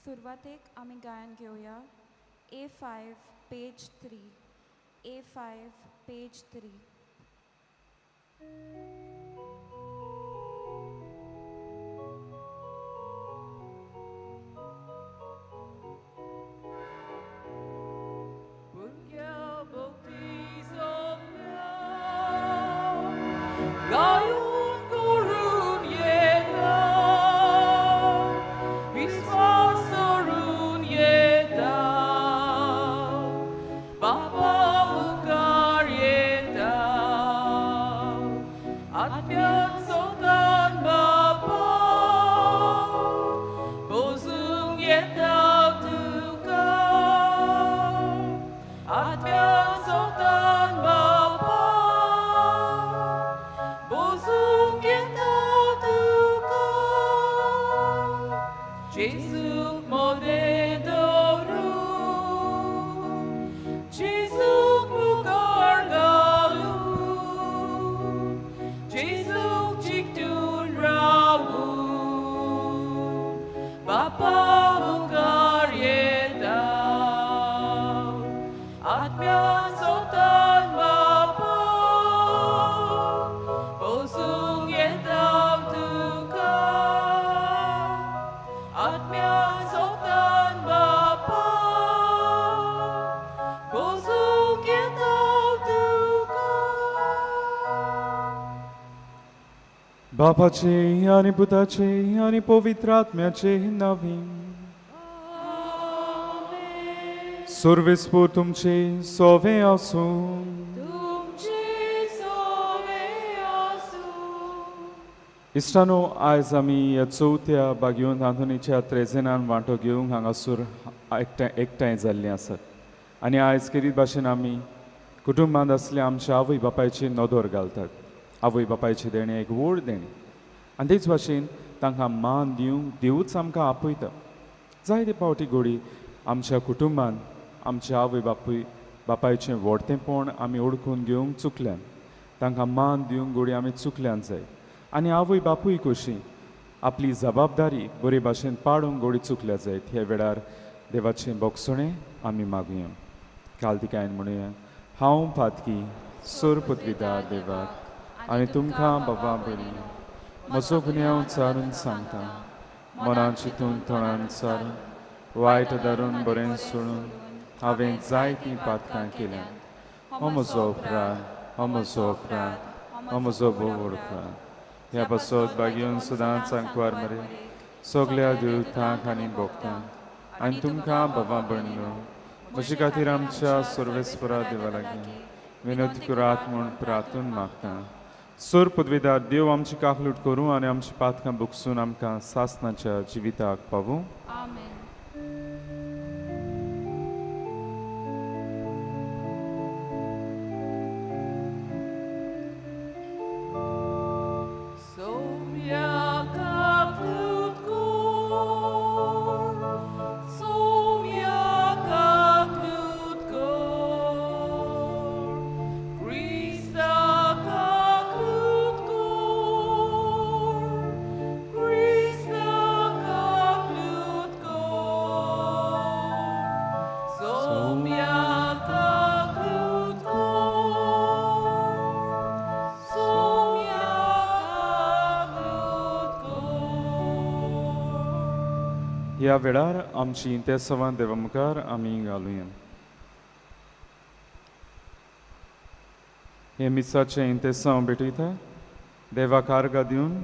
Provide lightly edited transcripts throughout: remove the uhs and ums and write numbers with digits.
सुरवातेक आमी गायन घेवया A5 पेज 3 A5 पेज 3 बापाचे आणि पुताचे आणि पवित्रात्म्याचे नावे सर्वेस्पोर तुमचे सोवे आसूं. इश्टानो, आयज आमी ह्या चवथ्या बागयोन रांदुनीच्या त्रेझेनान वांटो घेवंक हांगासर एकठांय जाल्लीं आसात. आनी आयज केरीत भाशेन आमी कुटुंबांत आसल्या आमच्या आवय बापायची नदर घालतात. आवय बापायची देणी एक व्हड देणी आनी तेच भाशेन तांकां मान दिवंक देवूच आमकां आपयता. जायते फावटी घोडी आमच्या कुटुंबान आमच्या आवय बापायचें व्हडतेपण आमी ओळखून घेवंक चुकल्यान, तांकां मान दिवंक घोडी आमी चुकल्यान जाय. आनी आवय बापूय कशी आपली जबाबदारी बरे भाशेन पाडूंक घोडी चुकल्या जायत. ह्या वेळार देवाचें बोगसणें आमी मागुया. कालतिकायेन म्हणुया, हांव पातकी सोर पदवीदार देवाक आनी तुमकां बाबा बरी म्हजो गुन्यांव चारून सांगता. मनान चिंतून तोंडान चारून वायट धरून बरें सोडून हांवें जायतीं पातकां केल्यां. हो म्हजो अपराध, हो म्हजो अपराध, हो म्हजो बोवड अपराध. ह्या बसत बागयोन सदांच सांकवार मरे सगल्या देवतांक आनी भोगतांक आनी तुमकां बाबा भयणीनो म्हजे खातीर आमच्या सर्वेस्परा देवा लागीं विनंती करात म्हूण प्रार्थून मागता. सोर पदवीदार देव आमची काकलूट करूं आनी आमची पातकां बुकसून आमकां सासणाच्या जिविताक पावूं. आमेन. ह्या वेळार आमची इंतेसवां देवा मुखार आमी घालुया. हे मिसाचें इंतेसांव भेटयता देवाक आर्गां दिवन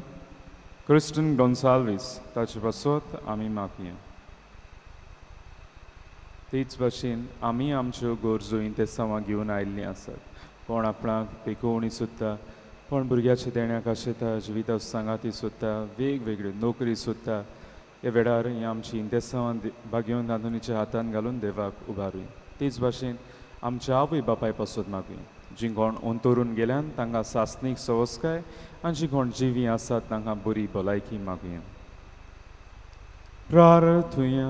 क्रिस्टन गोन्साल्वीस ताचे पासत आमी मागुया. तेच भाशेन आमी आमच्यो गरजो इंतेसांवां घेवन आयिल्लीं आसात. कोण आपणाक पिकोवणी सोदता, कोण भुरग्याच्या देण्याक आशेता, जिविता सांगाती सोदता, वेगवेगळ्यो नोकरी सोदता. ह्या वेळार ही आमची इंतेसांवां बागयोन रांदुनीच्या हातान घालून देवाक उबारुया. तेच भाशेन आमच्या आवय बापाय पासत मागुया. जीं कोण अंतरून गेल्यान तांकां सासणीक सवस्काय आनी जीं कोण जिवी आसात तांकां बरी भलायकी मागुया. प्रार्थुया.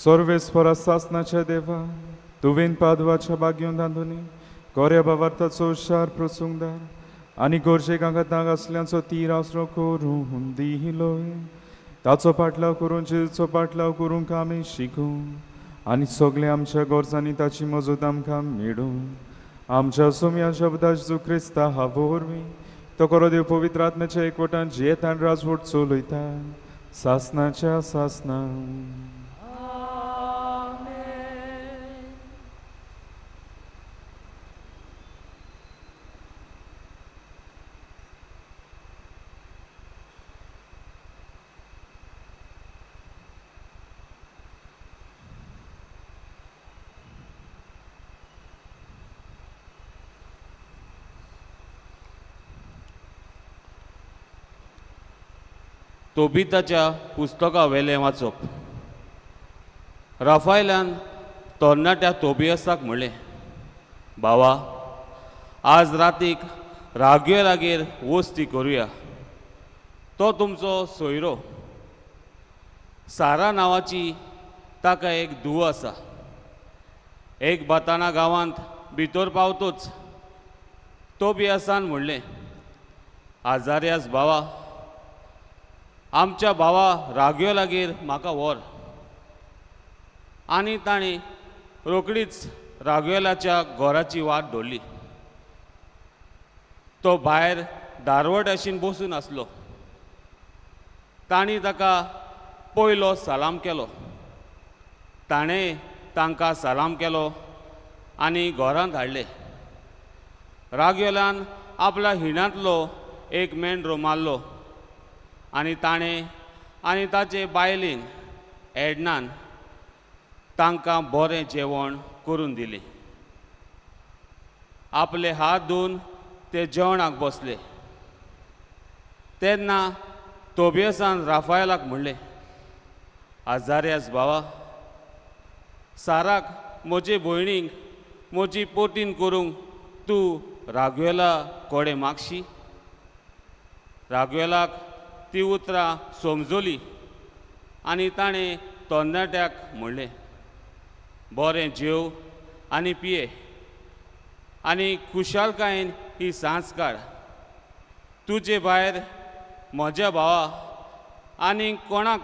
सर्वेस्परा सासणाच्या देवा, तुवें पादवाच्या बागयोन रांदुनी कोऱ्या बावार्थाचो शार प्रसूंगदार आनी गोरजेक आंगाताक असल्याचो तीर आसरो करून दिलोय. ताचो पाटलाव करून जेजूचो पाटलाव करूंक आमी शिकूं आनी सगळे आमच्या गोरजांनी ताची मजत आमकां मेळूं. आमच्या सोम्या शब्दा जेजू क्रिस्ता हांव वरवीं तो करो देव पवित्र आत्म्याच्या एकवटान जियेत आनी राजवट चलयता सासनाच्या सासना. तोबिताच्या पुस्तका वेलें वाचप. राफायलान तरणाट्या तोबियासाक म्हणलें, भावा, आज रातीक रागवे लागीर वस्ती करुया. तो तुमचो सोयरो. सारा नांवाची ताका एक धूव आसा. एक बाताना गांवांत भितर पावतूच तोबियासान म्हणलें, आजारियास भावा, आमच्या भावा रागवे लागीर म्हाका व्हर. आनी ताणें रोखडीच रागवेलाच्या घराची वाट धरली. तो भायर दारवट आशिन बसून आसलो. तांणी ताका पयलो सलाम केलो. ताणें तांकां सलाम केलो आनी घरांत हाडले. रागवेलान आपल्या हिणांतलो एक मेंढरो मारलो आनी ताणें आनी ताचे बायलेन एडनान तांकां बरें जेवण करून दिलें. आपले हात धुवन ते जेवणाक बसले. तेन्ना तोबियासान राफायलाक म्हणलें, आजारियास भावा, साराक म्हजे भयणीक म्हजी पोटीन करूंक तूं रागवेला कोडे मागशी. रागवेलाक ती उतरां समजली आनी ताणें तरणाट्याक म्हणलें, बरें जेव आनी पिये आनी खुशालकायेन ही सांज काड. तुजे भायर म्हज्या भावा आनी कोणाक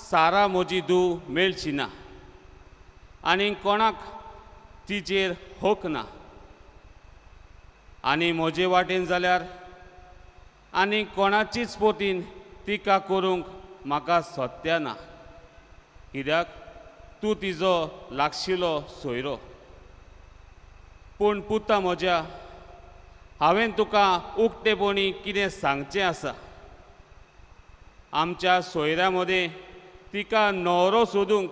सारा म्हजी धूव मेळची ना आनी कोणाक तिचेर हक ना. आनी म्हजे वाटेन जाल्यार आनी कोणाचीच पोटीन तिका करूंक म्हाका सत्या ना, कित्याक तूं तिजो लागशिलो सोयरो. पूण पुता म्हज्या, हांवें तुका उक्तेपणी कितें सांगचें आसा. आमच्या सोयऱ्या मदें तिका न्हवरो सोदूंक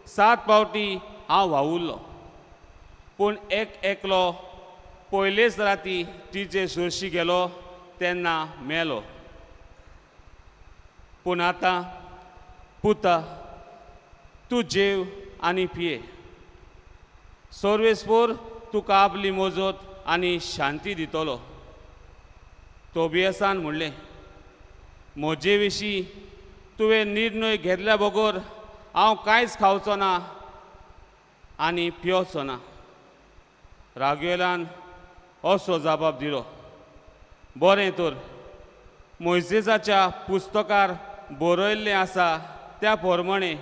7 फावटी हांव वावुरलो, पूण एकलो पयलेच राती तिचे सुरशी गेलो तेन्ना मेलो. पूण आतां पुता, तूं जेव आनी पिये. सर्वेस्पोर तुका आपली मजत आनी शांती दितलो. तोबियासान म्हणलें, म्हजे विशीं तुवें निर्णय घेतल्या बगर हांव कांयच खावचो ना आनी पिवचो ना. रागवेलान असो जबाब दिलो, बरें तर, मोइसेसाच्या पुस्तकार बरयल्लें आसा त्या प्रमाणे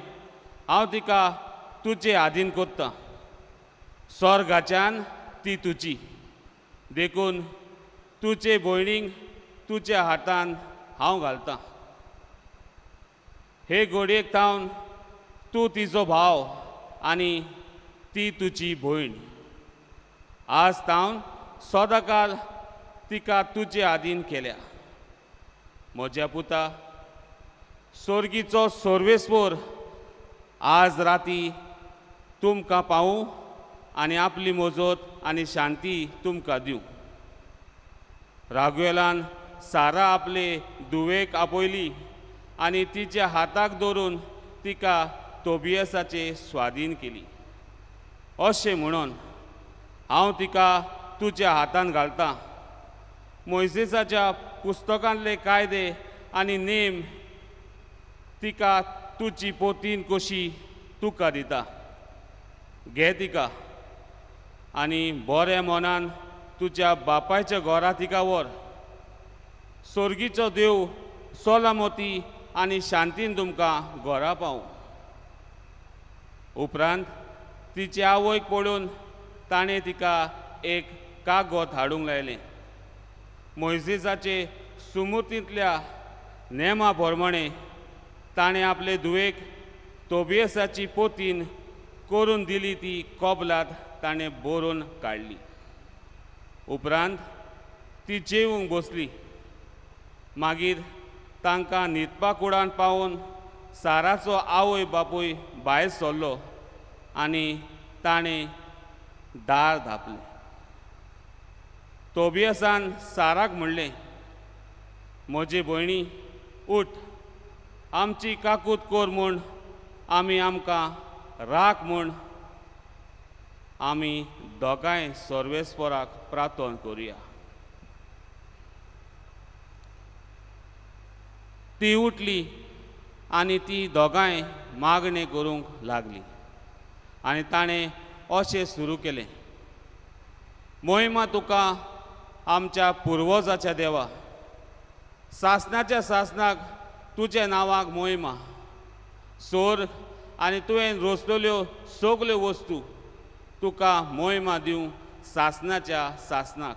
हांव तिका तुजे आधीन करतां. स्वर्गाच्यान ती तुजी. देखून तुजे भयणीक तुज्या हातान हांव घालतां. हे घडयेक थावन तूं तिजो भाव आनी ती तुजी भयण. आज थावन सदांकाल तिका तुजे आधीन केल्या. म्हज्या पुता, सर्गीचो सर्वेस्पोर आज राती तुमकां पावूं आनी आपली मजत आनी शांती तुमकां दिवं. रागवेलान सारा आपले धुवेक आपयली आनी तिच्या हाताक धरून तिका तोबियासाचे स्वाधीन केली. अशें म्हणून हांव तिका तुज्या हातान घालतां. मोइसेसाच्या पुस्तकांतले कायदे आनी नेम तिका तुजी पोतीन कशी तुका दिता. घे तिका आनी बऱ्या मनान तुज्या बापायच्या घरा तिका व्हर. सर्गीचो देव सोलामती आनी शांतीन तुमकां घरा पावूं. उपरांत तिचे आवयक पळोवन ताणें तिका एक कागद हाडूंक लायलें. मोइजेसाचे सुमृतींतल्या नेमा प्रमाणें ताणें आपले धुवेक तोबियासाची पोतीन करून दिली ती कबलात ताणें बरोवन काडली. उपरांत ती जेवूंक बसली. मागीर तांकां न्हिदपा कुडान पावोवन साराचो आवय बापूय भायर सरलो आनी ताणें दार धांपलें. तोबियासान साराक म्हणलें, म्हजे भयणी, उठ, आमची काकूट कोर म्हूण आमी आमकां राख म्हूण आमी दोगांय सर्वेस्पराक प्रार्थना करुया. ती उठली आनी ती दोगांय मागणें करूंक लागली. आनी ताणें अशें सुरू केलें, मोहिमा तुका आमच्या पुर्वजाच्या देवा, सासणाच्या सासणाक तुज्या नांवाक मोहिमा. सोर आनी तुवें रोचलेल्यो सगल्यो वस्तू तुका मोहिमा दिवं सासणाच्या सासणाक.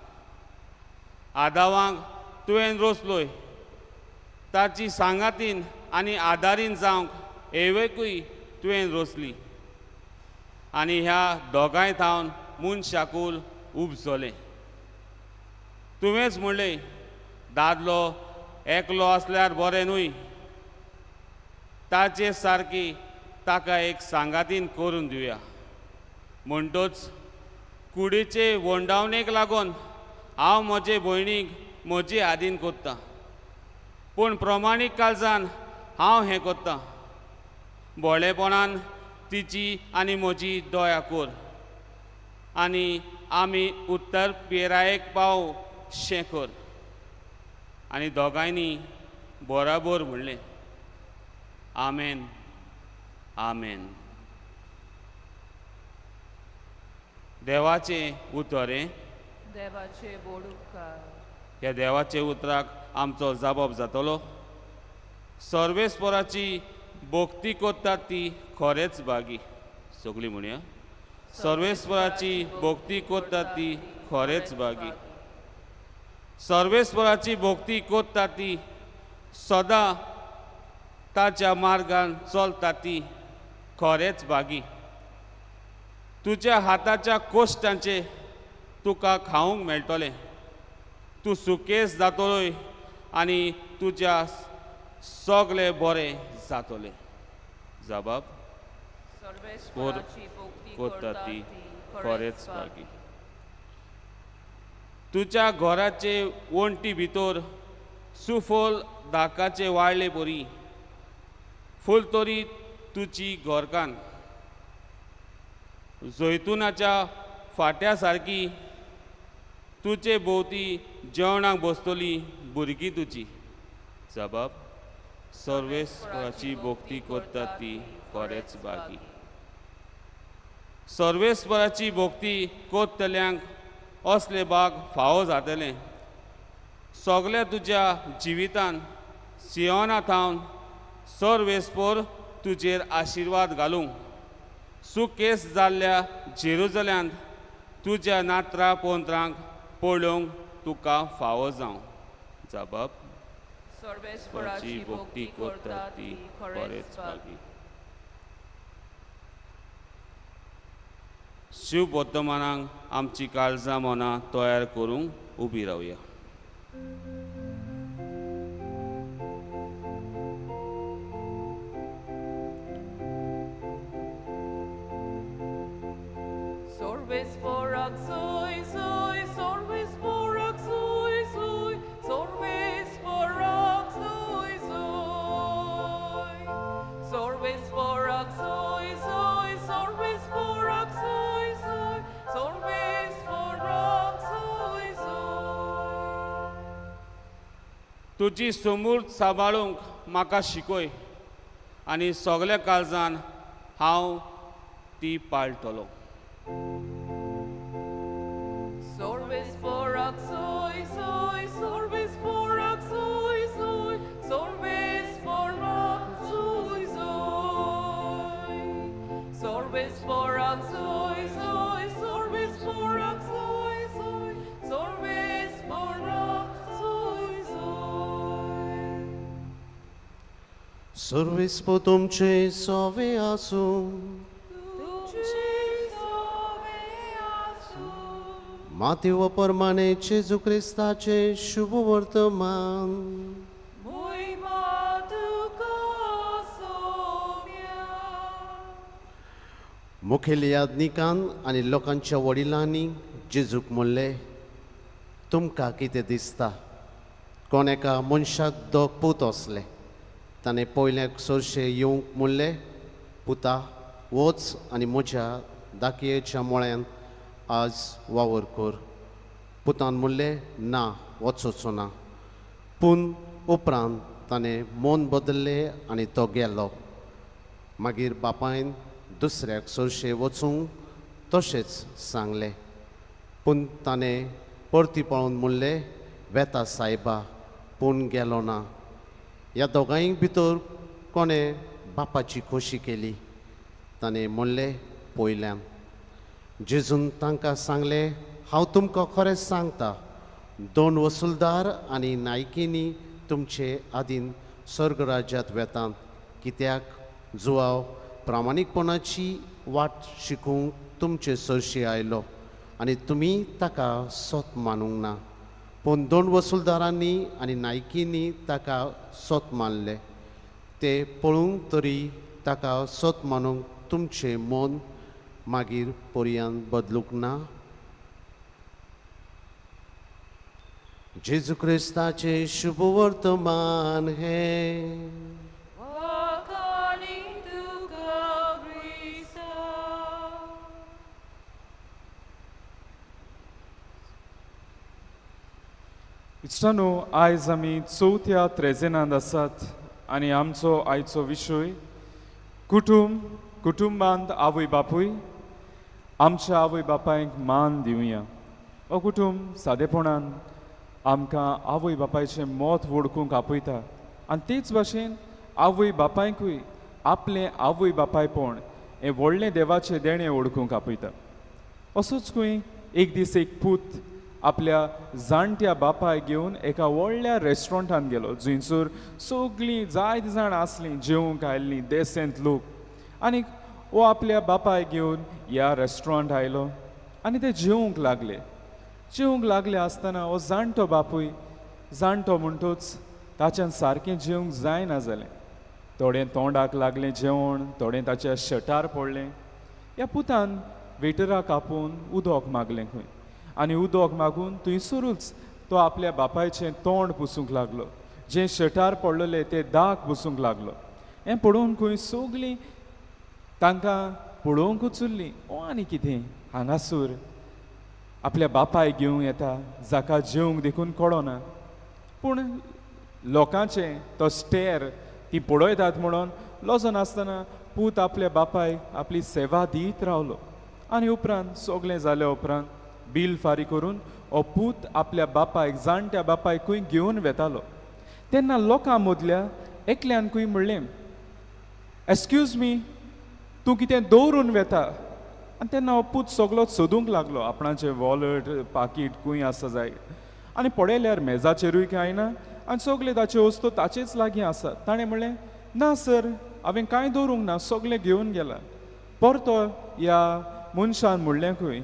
आदावांक तुवें रोचलोय, ताची सांगातीन आनी आदारीन जावंक एवेकूय तुवें रोचली. आनी ह्या दोगांय थावन मनशाकूल उपजलें. तुवेंच म्हणलें, दादलो एकलो आसल्यार बरें न्हय, ताचे सारकी ताका एक सांगातीन करून दिवया. म्हणटच कुडीचे वंडावणेक लागून हांव म्हजे भयणीक म्हजे आदीन कोत्तां, पूण प्रमाणीक काळजान हांव हें कोत्तां. भोळेपणान तिची आनी म्हजी दया कोर, आनी आमी उत्तर पिरायेक पावूं शें कर. आनी दोगांयनी बराबर म्हणलें, आमेन, आमेन. देवाचें उतर. देवाचे बोड उपकार. ह्या देवाचे उतराक आमचो जबाब जातलो. सर्वेस्पराची भोक्ती कोत्तात ती खरेंच बागी. सगळीं म्हणया, सर्वेस्पराची भोक्ती कोत्तात ती खरेंच बागी. सर्वेस्पराची भोक्ती कोत्तात ती सदां ताच्या मार्गान चलता ती खरेंच बागी. तुज्या हाताच्या कोश्टांचे तुका खावंक मेळटलें. तूं सुकेस जातलोय आनी तुज्या सगळें बरें जातलें. जबाब, सर्वेस्पराची भोक्ती कोत्तात करतात ती ती खरेंच बागी. तुज्या घराचे वण्टी भितर सुफोल दाकाचे वाळले बरी. फुलतोरी तुजी घरकान. जैतुनाच्या फाट्या सारकी तुजे भोवती जेवणाक बसतली भुरगीं तुजी. जबाब, सर्वेस्पराची भोक्ती कोत्तात ती खरेंच बागी. सर्वेस्पराची भोक्ती कोत्तल्यांक असले बाग फावो जातले. सगळ्या तुज्या जिवितान सियोना थावन सर्वेस्पर तुजेर आशिर्वाद घालूंक, सुकेस जाल्ल्या जेरुजल्यांत तुज्या नात्रा पोंत्रांक पळोवंक तुका फावो जावं. जबाब, सर्वेस्पराची भोक्ती कोत्तात ती खरेंच बागी. शिव वर्तमानाक आमची काळजां मनां तयार करूंक उबी रावया. Sorvesporak soy, soy, sorvesporak soy, soy, sorvesporak soy, soy. Sorvesporak soy, soy, sorvesporak soy, soy, sorvesporak soy, soy. तुजी समूर्त सांबाळूंक म्हाका शिकय आनी सगळ्या काळजान हांव ती पाळटलो. Sorvesporak soy, soy, sorvesporak soy, soy, sorvesporak soy, soy, sorbes porak soy, soy, sorbes porak soy, soy. सर्विस्पो तुमचे सोवे आसूं तुमची सोवे आसूं. मातीव परमाणे जेजू क्रिस्ताचे शुभ वर्तमान Mój matko soumia. मुखेल याज्ञिकान आनी लोकांच्या वडिलांनी जेजूक म्हणलें तुमकां कितें दिसता कोण एका मनशाक दोग पूत असले ताणें पयल्याक चडशें येवंक म्हणलें पुता वच आनी म्हज्या दाखयेच्या मोळ्यान आज वावर कर पुतान म्हणलें ना वचोचो ना पूण उपरांत ताणें मन बदल्लें आनी तो गेलो मागीर बापायन दुसऱ्याक चडशें वचूंक तशेंच सांगलें पूण ताणें परती पळोवन म्हणलें वेता सायबा पूण गेलो ना ह्या दोगांय भितर कोणें बापाची खोशी केली ताणें म्हणलें पयल्यान जेजून तांकां सांगलें हांव तुमकां खरेंच सांगता दोन वसुलदार आनी नायकिनी तुमचे आदीन स्वर्ग राज्यांत वेतात कित्याक जुवाव प्रामाणीकपणाची वाट शिकूंक तुमचे चडशे आयलो आनी तुमी ताका सोत मानूंक ना पूण दोन वसुलदारांनी आनी नायकिनी ताका सोत मानले ते पळोवंक तरी ताका सोत मानूंक तुमचें मन मागीर पर्यंत बदलूंक ना जेजू क्रिस्ताचे शुभ वर्तमान हे Konkani tuka Krista. इश्टानो आयज आमी चवथ्या त्रेजेनांत आसात आनी आमचो आयचो विशय कुटुंबांत आवय बापूय आमच्या आवय बापायक मान दिवया हो कुटुंब सादेपणान आमकां आवय बापायचें मोत वळखूंक आपयता आनी तेच भाशेन आवय बापायकूय आपलें आवय बापायपण हें व्हडलें देवाचें देणें वळखूंक आपयता असोच खंय एक दीस एक पूत आपल्या जाणट्या बापायक घेवन एका व्हडल्या रेस्टॉरंटान गेलो जंयसर सगळीं जायत जाण आसलीं जेवंक आयल्लीं देसेंत लोक आनी वो आपल्या बापायक घेवन ह्या रेस्टॉरंट आयलो आनी ते जेवंक लागले आसतना हो जाणटो बापूय जाणटो म्हणटोच ताच्यान सारकें जेवंक जायना जालें थोडें तोंडाक लागलें जेवण थोडें ताच्या शर्टार पडलें ह्या पुतान वेटराक आपोवन उदक मागलें खंय आनी उदक मागून थंयसरूच तो आपल्या बापायचें तोंड पुसूंक लागलो जें शर्टार पडलेलें तें दाग पुसूंक लागलो हें पळोवन खंय सगलीं तांकां पळोवंकूच उरलीं ओ आनी कितें हांगासर आपल्या बापायक घेवंक येता जाका जेवंक देखून कळना पूण लोकांचें तो स्टेर ती पळयतात म्हणून लजन आसतना पूत आपल्या बापायक आपली सेवा दीत रावलो आनी उपरांत सगलें जालें उपरांत बील फारीक करून हो पूत आपल्या बापायक जाणट्या बापायक खंय घेवन वेतालो तेन्ना लोकां मदल्या एकल्यान खंय म्हणलें एक्सक्यूज मी तूं कितें दवरून वेता आनी तेन्ना हो पूत सगलो सोदूंक लागलो आपणाचें वॉलेट पाकीट खंय आसा जाय आनी पळयल्यार मेजाचेरूय कांय ना आनी सगळे ताच्यो वस्तू ताचेच लागीं आसा ताणें म्हणलें ना सर हांवें कांय दवरूंक ना सगळें घेवन गेला परतो ह्या मनशान म्हणलें खंय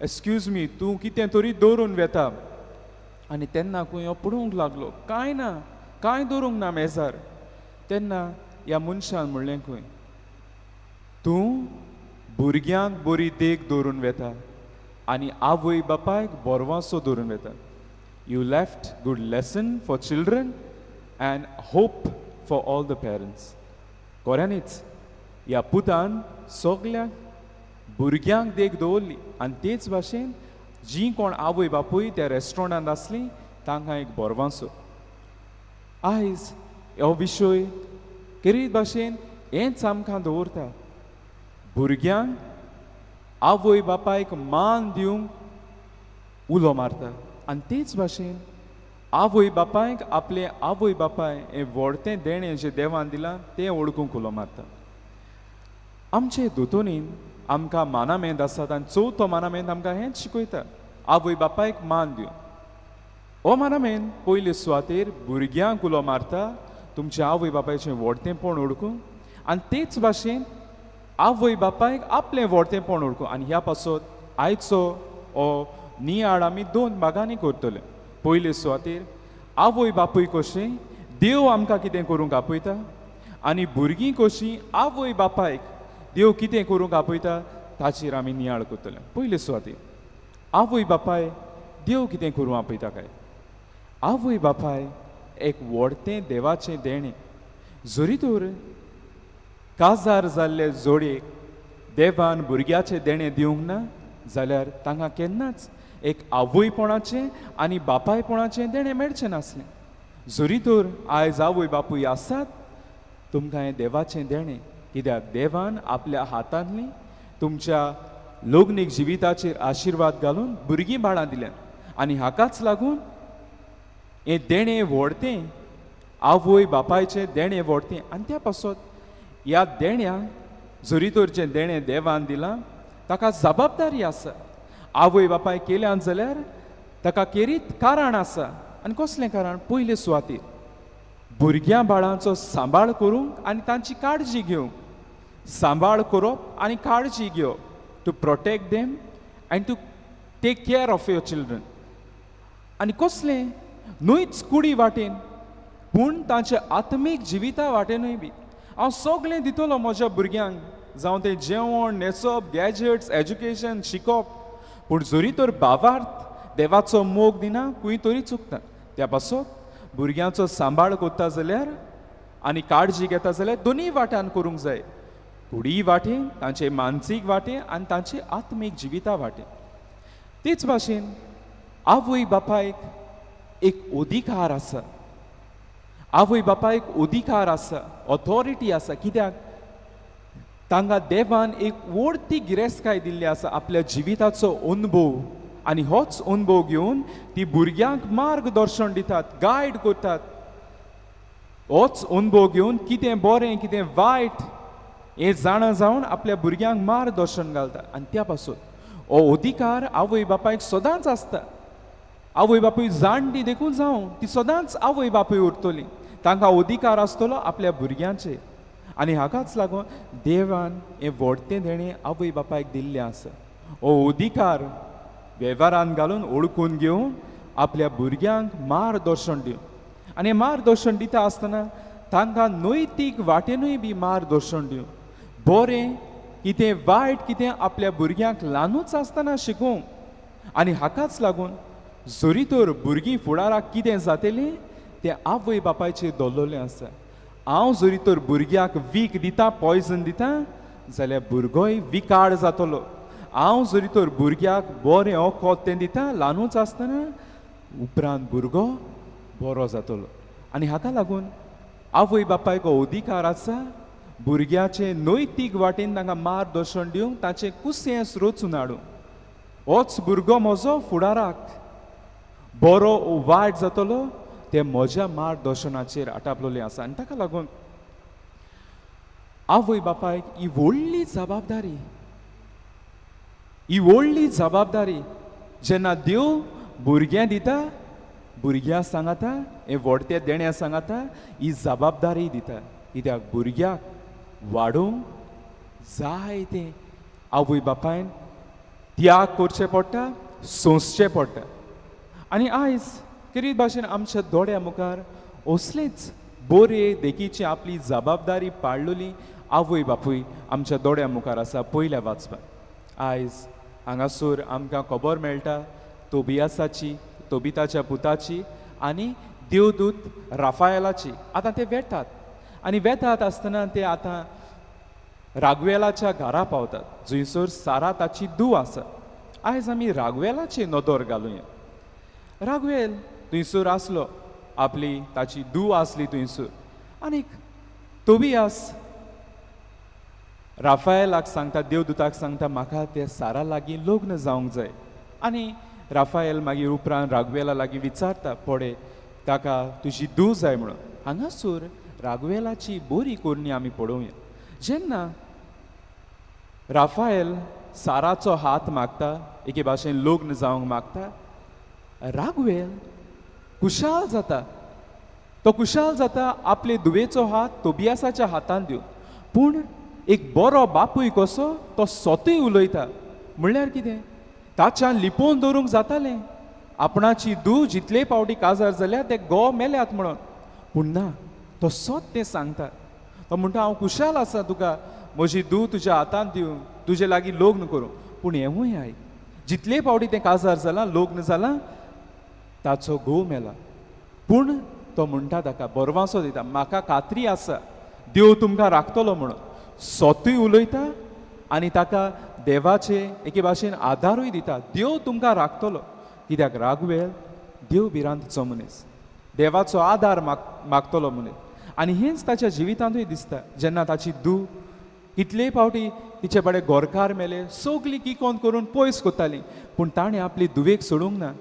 एक्सक्यूज मी तूं कितें तरी दवरून वेता आनी तेन्ना खंय हो पळोवंक लागलो कांय दवरूंक ना मेजार तेन्ना ह्या मनशान म्हणलें खंय तूं भुरग्यांक बरी देख दवरून वेता आनी आवय बापायक बोरवासो दवरून वेता you left good lesson for children and hope for all the parents खऱ्यांनीच ह्या पुतान सगळ्यांक भुरग्यांक देख दवरली आनी तेच भाशेन जीं कोण आवय बापूय त्या रेस्टॉरंटांत आसलीं तांकां एक बोरवांसो आयज हो विशय केरीत भाशेन हेंच आमकां दवरता भुरग्यांक आवय बापायक मान दिवंक उलो मारता आनी तेच भाशेन आवय बापायक आपले आवय बापाय हें व्हडतें देणें जें देवान दिलां तें वळखूंक उलो मारता आमचे दोतोनीन आमकां मानामेंत आसात आनी चवथो मानामेंत आमकां हेंच शिकयता आवय बापायक मान दिवन. हो मानामेंत पयले सुवातेर भुरग्यांक उलो मारता तुमच्या आवय बापायचें व्हडटेंपण ओळखूंक आनी तेच भाशेन आवय बापायक आपलें व्हडटेंपण ओळखूंक. आनी ह्या पासत आयचो हो नियाळ आमी 2 भागांनी करतले. पयले सुवातेर आवय बापूय कशें देव आमकां कितें करूंक आपयता आनी भुरगीं कशीं आवय बापायक देव कितें करूंक आपयता ताचेर आमी नियाळ करतले. पयले सुवातेर आवय बापाय देव कितें करूंक आपयता काय. आवय बापाय एक व्हडतें देवाचें देणें. जरी तर काजार जाल्ले जोडयेक देवान भुरग्याचें देणें दिवंक ना जाल्यार तांकां केन्नाच एक आवयपणाचें आनी बापायपणाचें देणें मेळचें नासलें. जरी तर आयज आवय बापूय आसात तुमकां हें देवाचें देणें, कित्याक देवान आपल्या हातांतली तुमच्या लग्नीक जिविताचेर आशिर्वाद घालून भुरगीं बाळां दिल्यात आनी हाकाच लागून हें देणें व्हडतें आवय बापायचें देणें व्हडतें. आनी त्या पासत ह्या देण्याक जरी तर जें देणें देवान दिलां ताका जबाबदारी आसा. आवय बापाय केल्यान जाल्यार ताका केरीत कारण आसा. आनी कसलें कारण. पयले सुवातेर भुरग्यां बाळांचो सांबाळ करूंक आनी तांची काळजी घेवंक. सांबाळ करप आनी काळजी घेवप. To protect them and to take care of your children. आनी कसलें न्हूच कुडी वाटेन पूण तांच्या आत्मीक जिविता वाटेनूय बी. हांव सगळें दितलो म्हज्या भुरग्यांक जावं तें जेवण न्हेसप गॅजेट्स एज्युकेशन शिकप. पूण जरी तर भावार्थ देवाचो मोग दिना खंय तरी चुकता. त्या पासत भुरग्यांचो सांबाळ करता जाल्यार आनी काळजी घेता जाल्यार दोनीय वाट्यान करूंक जाय. कुडीय वाटेन तांचे मानसीक वाटेन आनी तांचे आत्मीक जिविता वाटेन. तेच भाशेन आवय बापायक एक अधिकार आसा. आवय बापायक अधिकार आसा, ऑथॉरिटी आसा. कित्याक तांकां देवान एक व्हडती गिरेस्तकाय दिल्ली आसा आपल्या जिविताचो अनुभव. आनी होच अनुभव घेवन ती भुरग्यांक मार्गदर्शन दितात, गायड करतात. होच अनुभव घेवन कितें बरें कितें वायट हें जाणा जावन आपल्या भुरग्यांक मार्गदर्शन घालता. आनी त्या पासून हो अधिकार आवय बापायक सदांच आसता. आवय बापूय जाणटी देखून जावं ती सदांच आवय बापूय उरतली. तांकां अधिकार आसतलो आपल्या भुरग्यांचेर. आनी हाकाच लागून देवान हें व्हडतें देणें आवय बापायक दिल्लें आसा. हो अधिकार वेव्हारान घालून ओळखून घेवन आपल्या भुरग्यांक मार्गदर्शन दिवन आनी मार्गदर्शन दिता आसतना तांकां नैतीक वाटेनूय बी मार्गदर्शन दिवन बरें कितें वायट कितें आपल्या भुरग्यांक ल्हानूच आसतना शिकोवंक. आनी हाकाच लागून जरी तर भुरगीं फुडाराक कितें जातलीं तें आवय बापायचेर दवरलेलें आसा. हांव जरी तर भुरग्याक वीख दिता पॉयजन दिता जाल्यार भुरगोय विकाड जातलो. हांव जरी तर भुरग्याक बरें ओखद तें दिता ल्हानूच आसतना उपरांत भुरगो बरो जातलो. आनी हाका लागून आवय बापायक हो अधिकार आसा भुरग्याचें नैतीक वाटेन तांकां मार्गदर्शन दिवंक ताचें कुसेंस रचून हाडूंक. होच भुरगो म्हजो फुडाराक बरो वायट जातलो तें म्हज्या मार्गदर्शनाचेर आटापलेलें आसा. आनी ताका लागून आवय बापायक ही व्हडली जबाबदारी. ही व्हडली जबाबदारी जेन्ना देव भुरगें दिता भुरग्यां सांगता हें व्हडतें देण्या सांगता ही जबाबदारी दिता. कित्याक भुरग्याक वाडोवंक जाय तें आवय बापायन त्याग करचें पडटा, सोंसचें पडटा. आनी आयज कितें भाशेन आमच्या दोळ्या मुखार असलीच बरे देखीची आपली जबाबदारी पाळलेली आवय बापूय आमच्या दोळ्या मुखार आसा पयल्या वाचपाक. आयज हांगासर आमकां खबर मेळटा तोबिताच्या पुताची आनी देवदूत राफायलाची. आतां ते वेतात आनी वेतात आसतना ते आतां रागवेलाच्या घरा पावतात जंयसर सारा ताची धूव आसा. आयज आमी रागवेलाची नदर घालुया. रागवेल थंयसर आसलो, आपली ताची धूव आसली थंयसर. आनीक तोबियास राफायलाक सांगता, देवदूताक सांगता म्हाका ते सारा लागीं लग्न जावंक जाय. आनी राफायल मागीर उपरांत रागवेला लागीं विचारता पडे ताका तुजी धूव जाय म्हणून. हांगासर रागवेलाची बरी कोरणी आमी पळोवया. जेन्ना राफाएल साराचो हात मागता, एके भाशेन लग्न जावंक मागता. रागवेल कुशाल जाता. तो कुशाल जाता आपले दुवेचो हात तोबियासाच्या हातान दिवन. पूण एक बरो बापूय कसो तो स्वतूय उलयता. म्हणल्यार कितें, ताच्यान लिपोवन दवरूंक जातालें. आपणाची धूव जितले फावटी काजार जाल्या ते गो मेल्यात म्हणून. पूण ना, तो सोत तें सांगता. तो म्हणटा हांव कुशाल आसा तुका म्हजी धूव तुज्या हातान दिवं, तुजे लागीं लग्न करूं. पूण हेंवूय आय, जितले फावटी तें काजार जालां, लग्न जालां, ताचो घोव मेला. पूण तो म्हणटा ताका बरवासो दिता, म्हाका खात्री आसा देव तुमकां राखतलो म्हणून. स्वतूय उलयता आनी ताका देवाचे एके भाशेन आदारूय दिता. देव तुमकां राखतलो. कित्याक रागवेल देव भिरांतचो मनीस, देवाचो आदार मागतलो मनीस. आनी हेंच ताच्या जिवितांतूय दिसता. जेन्ना ताची धूव कितले फावटी तिचे बडे गोरकार मेले, सगलीं किकोन करून पयस कोत्तालीं, पूण ताणें आपली धुवेक सोडूंक ना.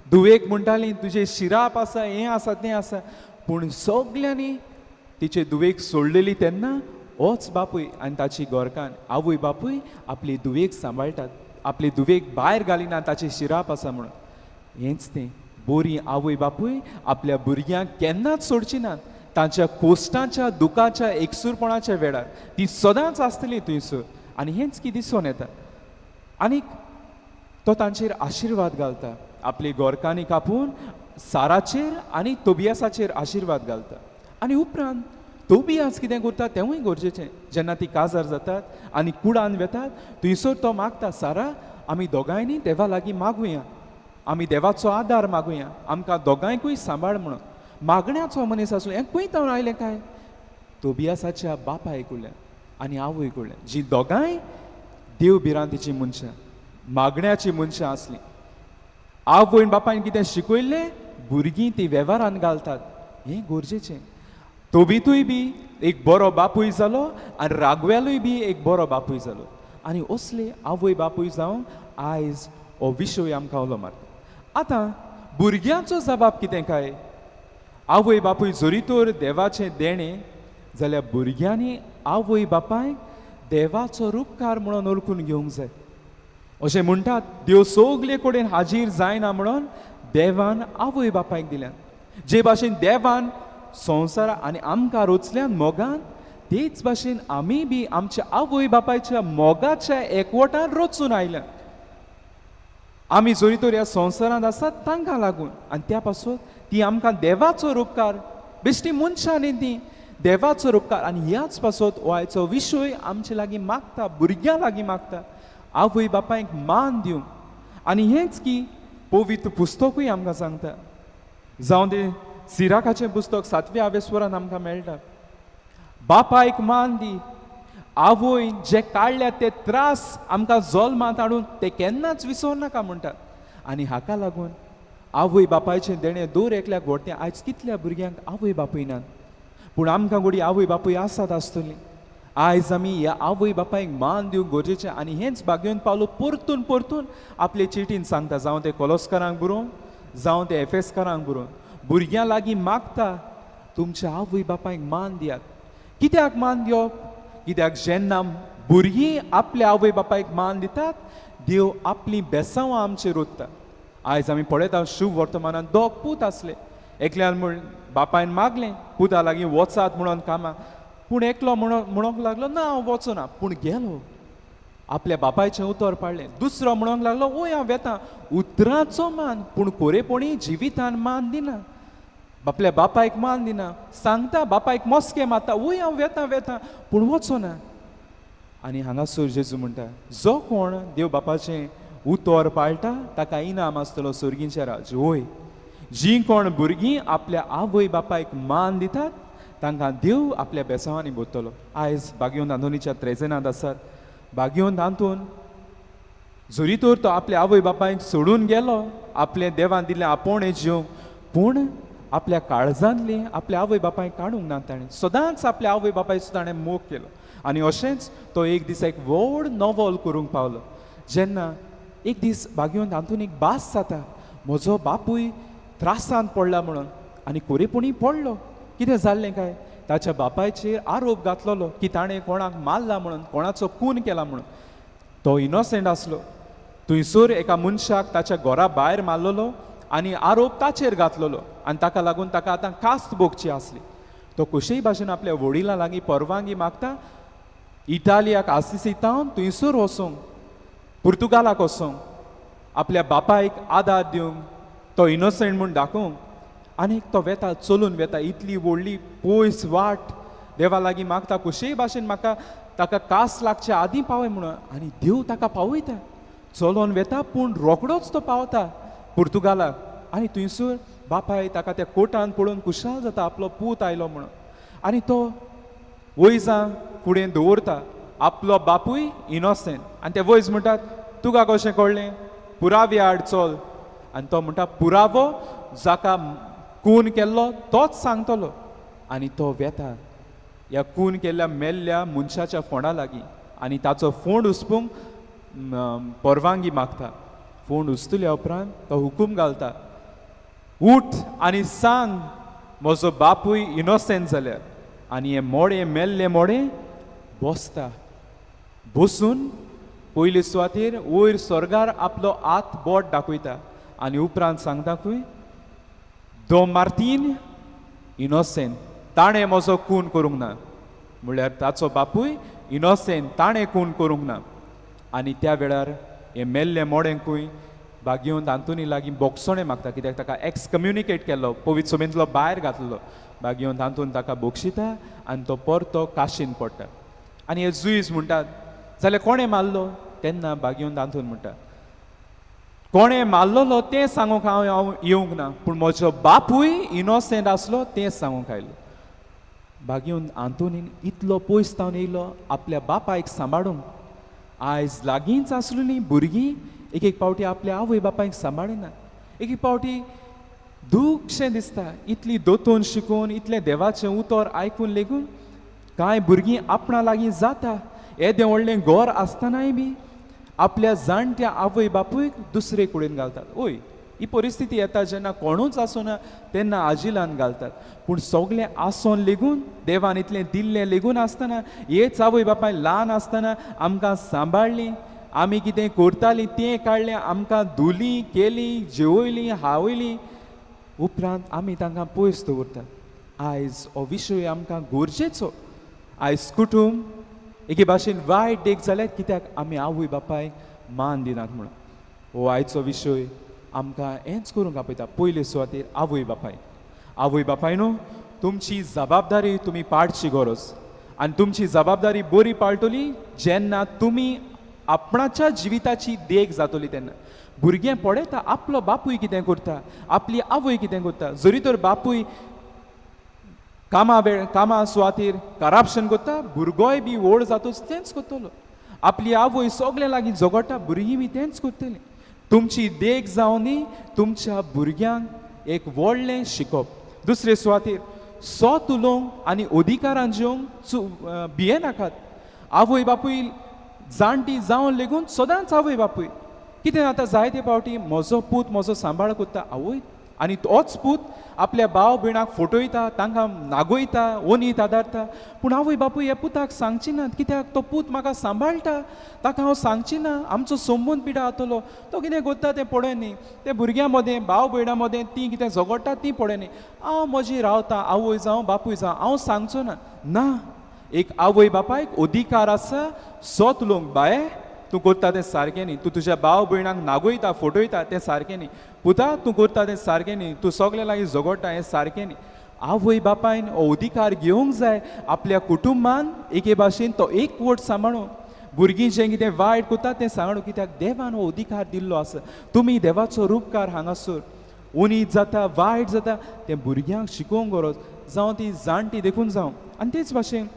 धुवेक म्हणटालीं तुजें शिराप आसा, हें आसा, तें आसा. पूण सगल्यांनी तिचे धुवेक सोडलेली तेन्ना होच बापूय आनी ताची गोरकान आवय बापूय आपली धुवेक सांबाळटात. आपली धुवेक भायर घालिना ताचे शिराप आसा म्हणून. हेंच तें बोरी आवय बापूय आपल्या भुरग्यांक केन्नाच सोडची नात. तांच्या कोश्टांच्या दुखाच्या एकसूरपणाच्या वेळार ती सदांच आसतली थंयसर. आनी हेंच की दिसून येता. आनीक तो तांचेर आशिर्वाद घालता. आपली गोरकांनी कापून साराचेर आनी तोबियासाचेर आशिर्वाद घालता. आनी उपरांत तोबियास कितें करता तेंवूय गरजेचें. जेन्ना ती काजार जातात आनी कुडान वेतात, थंयसर तो मागता, सारा आमी दोगांयनी देवा लागीं मागुया, आमी देवाचो आदार मागुया, आमकां दोगांयकूय सांबाळ म्हणून. मागण्याचो मनीस आसूं, हें खंय जावन आयलें काय, तोबियासाच्या बापाय कडल्यान आनी आवय कडल्यान, जीं दोगांय देव भिरांतीची मनशां, मागण्याची मनशां आसलीं. आवयन बापायन कितें शिकयल्लें, भुरगीं ती वेव्हारान घालतात. हें गरजेचें. तोबितूय बी एक बरो बापूय जालो आनी रागवेलूय बी एक बरो बापूय जालो. आनी असले आवय बापूय जावन आयज हो विशय आमकां उलो मारता. आतां भुरग्यांचो जबाब कितें काय, आवय बापूय जोरी तर देवाचें देणें, जाल्यार भुरग्यांनी आवय बापायक देवाचो रूपकार म्हणून ओळखून घेवंक जाय. अशें म्हणटात देव सगले कडेन हाजीर जायना म्हणून देवान आवय बापायक दिल्यान. जे भाशेन देवान संवसार आनी आमकां रोचल्यान मोगान, तेच भाशेन आमी बी आमच्या आवय बापायच्या मोगाच्या एकवटान रोचून आयल्यात. आमी जोरी तर ह्या संवसारांत आसात तांकां लागून, आनी त्या पासून ती आमकां देवाचो रूपकार, बेश्टी मनशांनी ती देवाचो रूपकार. आनी ह्याच पासून हो आयचो विशय आमचे लागीं मागता, भुरग्यां लागीं मागता, आवय बापायक मान दिवंक. आनी हेंच की पवित्र पुस्तकूय आमकां सांगता. जावं तें सिराकाचें पुस्तक 7व्या आवेस्वरान आमकां मेळटा. बापायक मान दी. आवय जे काडल्यात ते त्रास आमकां जल्मांत हाडून ते केन्नाच विसर नाका म्हणटात. आनी हाका लागून आवय बापायचें देणें दर एकल्याक व्हरतें. आयज कितल्या भुरग्यांक आवय बापूय नात, पूण आमकां घोडी आवय बापूय आसात आसतलीं. आयज आमी ह्या आवय बापायक मान दिवंक गरजेचें. आनी हेंच भाग्यवन पावलो परतून परतून आपले चिटीन सांगता. जावं ते कोलोस्कारांक बरोवन, जावं ते एफेसकारांक बरोवन, भुरग्यां लागीं मागता तुमच्या आवय बापायक मान दियात. कित्याक मान दिवप? कित्याक जेन्ना भुरगीं आपल्या आवय बापायक मान दितात, देव आपलीं बेसांवां आमचेर ओतता. आयज आमी पळयता शुभ वर्तमानांत दोग पूत आसले. एकल्यान म्हण बापायन मागलें पुता लागीं वचात म्हणून कामाक, पूण एकलो म्हणोंक लागलो ना हांव वचना, पूण गेलो. आपल्या बापायचें उतर पाडलें. दुसरो म्हणोंक लागलो ओय हांव वेतां. उतराचो मान, पूण कोरेपणी जिवितान मान दिना. आपल्या बापायक मान दिना. सांगता बापायक मस्के मारता, ओय हांव वेतां, पूण वचना. आनी हांगासर जेजू म्हणटा, जो कोण देव बापाचें उतर पाळटा ताका इनाम आसतलो सर्गींचें राज्य. ओय, जीं कोण भुरगीं आपल्या आवय बापायक मान दितात तांकां देव आपल्या बेसांवांनी बोतलो. आयज बागयोन आंदोनीच्या त्रेजेनांत आसात. बागयोन तांतून जोरी तर तो आपल्या आवय बापायक सोडून गेलो, आपलें देवान दिल्लें आपोवणें जिवंक, पूण आपल्या काळजांतली आपल्या आवय बापायक काडूंक ना ताणें. सदांच आपल्या आवय बापायचो ताणें मोग केलो. आनी अशेंच तो एक दीस एक व्हड नोवल करूंक पावलो. जेन्ना एक दीस बागयोन तांतून एक भास जाता, म्हजो बापूय त्रासांत पडला म्हणून. आनी कोरेपणी पडलो. कितें जाल्लें काय, ताच्या बापायचेर आरोप घातलेलो की ताणें कोणाक मारला म्हणून, कोणाचो खून केला म्हणून. तो इनोसेंट आसलो. थंयसर एका मनशाक ताच्या घरा भायर मारलेलो आनी आरोप ताचेर घातलेलो आनी ताका लागून ताका आतां कास्त भोगची आसली. तो कशेय भाशेन आपल्या वडिलां लागीं परवानगी मागता इटालियाक आसिसितावन थंयसर वचूंक, पुर्तुगालाक वचूंक, आपल्या बापायक आदार दिवंक, तो इनोसेंट म्हूण दाखोवंक. आनीक तो वेता, चलून वेता, इतली व्हडली पयस वाट देवा लागीं मागता कशेय भाशेन म्हाका ताका कास लागचे आदीं पावय म्हणून. आनी देव ताका पावयता. चलोन वेता पूण रोखडोच तो पावता पुर्तुगालाक. आनी थंयसर बापाय ताका त्या कोटान पळोवन खुशाल जाता आपलो पूत आयलो म्हणून. आनी तो वयजां फुडें दवरता आपलो बापूय इनोसेंट. आनी ते वयज म्हणटात तुका कशें कळ्ळें, पुरावे हाड चल. आनी तो म्हणटा पुरावो जाका खून केल्लो तोच सांगतलो. आनी तो वेता ह्या खून केल्ल्या मेल्ल्या मनशाच्या फोंडा लागीं आनी ताचो फोंड हुसपूंक परवानगी मागता. फोंड हुसतल्या उपरांत तो हुकूम घालता, उठ आनी सांग म्हजो बापूय इनोसेंट जाल्यार. आनी हे मोडे मेल्ले मोडे बसता. बसून पयले सुवातेर वयर स्वर्गार आपलो हात बोट दाखयता आनी उपरांत सांगता खंय दो मार्तीन इनोसेंट, ताणें म्हजो खून करूंक ना. म्हळ्यार ताचो बापूय इनोसेंट, ताणें खून करूंक ना. आनी त्या वेळार हे मेल्ले मोडेंकूय बागेवन तांतुनी लागीं बोगसोणें मागता, कित्याक ताका एक्सकम्युनिकेट केल्लो, पवित्र सभेंतलो भायर घातलेलो. बागेवन तांतून ताका बोगशिता आनी तो परतो काशीन पडटा. आनी हे जुईज म्हणटात जाल्यार कोणें मारलो, तेन्ना बागेवन तांतून म्हणटा कोणें मारलोलो तें सांगूंक हांव येवंक ना, पूण म्हजो बापूय इनोसेंट आसलो तें सांगूंक आयलो. बागेवन आंतोनीन इतलो पयस तावन येयलो आपल्या बापायक सांबाळूंक. आयज लागींच आसलेलीं भुरगीं एक एक पावटी आपल्या आवय बापायक सांबाळिना. एक एक पावटी दुखशें दिसता. इतली दोतोन शिकून इतलें देवाचें उतर आयकून लेगून कांय भुरगीं आपणा लागीं जाता येदें व्हडलें घर आसतनाय बी आपल्या जाणट्या आवय बापूयक दुसरे कडेन घालतात. ओय, ही परिस्थिती येता जेन्ना कोणूच आसना तेन्ना आजिलान घालतात. पूण सगलें आसोन लेगून देवान इतलें दिल्लें लेगून आसतना हेच आवय बापाय ल्हान आसतना आमकां सांबाळलीं, आमी कितें करतालीं तें काडलें, आमकां धुलीं केलीं, जेवयलीं हावयलीं, उपरांत आमी तांकां पयस दवरतात. आयज हो विशय आमकां गरजेचो. आयज कुटूंब एके भाशेन वायट देख जाल्यार कित्याक आमी आवय बापायक मान दिनात म्हणून. हो आयचो विशय आमकां हेंच करूंक आपयता. पयले सुवातेर आवय बापाय. आवय बापाय न्हू, तुमची जबाबदारी तुमी पाडची गरज. आनी तुमची जबाबदारी बरी पाळटली जेन्ना तुमी आपणाच्या जिविताची देख जातली तेन्ना. भुरगें पळयता आपलो बापूय कितें करता, आपली आवय कितें करता. जरी तर बापूय कामा सुवातेर करप्शन करता, भुरगोय बी व्हड जातूच तेंच करतलो. आपली आवय सगळे लागीं झगडटा, भुरगीं बी तेंच करतलीं. तुमची देख जावन तुमच्या भुरग्यांक एक व्हडलें शिकोवप. दुसरे सुवातेर सोत उलोवंक आनी अधिकारान जिवंक भिये नाकात. आवय बापूय जाणटी जावन लेगून सदांच आवय बापूय कितें जाता जायते पावटी म्हजो पूत म्हजो सांबाळ करता आवय, आनी तोच पूत आपल्या भाव भयणाक फटयता, तांकां नागोयता, ओनीत आदारता. पूण आवय बापूय हे पुताक सांगची नात कित्याक तो पूत म्हाका सांबाळटा, ताका हांव सांगची ना आमचो संबंद पिडा जातलो. तो कितें करता तें पळय न्ही. ते भुरग्यां मदें भाव भयणां मदें तीं कितें झगडटा तीं पळय न्ही. हांव म्हजी रावता, आवय जावं बापूय जावं, हांव सांगचो ना. एक आवय बापायक अधिकार आसा सोत उलोवंक. बाये तूं करता तें सारकें न्ही, तूं तुज्या भाव भयणांक नागोयता फटयता तें सारकें न्ही. पुता तूं करता तें सारकें न्ही, तूं सगळे लागीं झगडटा हें सारकें न्ही. आवय बापायन हो अधिकार घेवंक जाय आपल्या कुटुंबान एके भाशेन तो एकवट सांबाळूं. भुरगीं जें कितें वायट करता तें सांगणू, कित्याक देवान हो अधिकार दिल्लो आसा. तुमी देवाचो रूपकार हांगासर. उनीत जाता वायट जाता तें भुरग्यांक शिकोवंक गरज, जावं ती जाणटी देखून जावं. आनी तेच भाशेन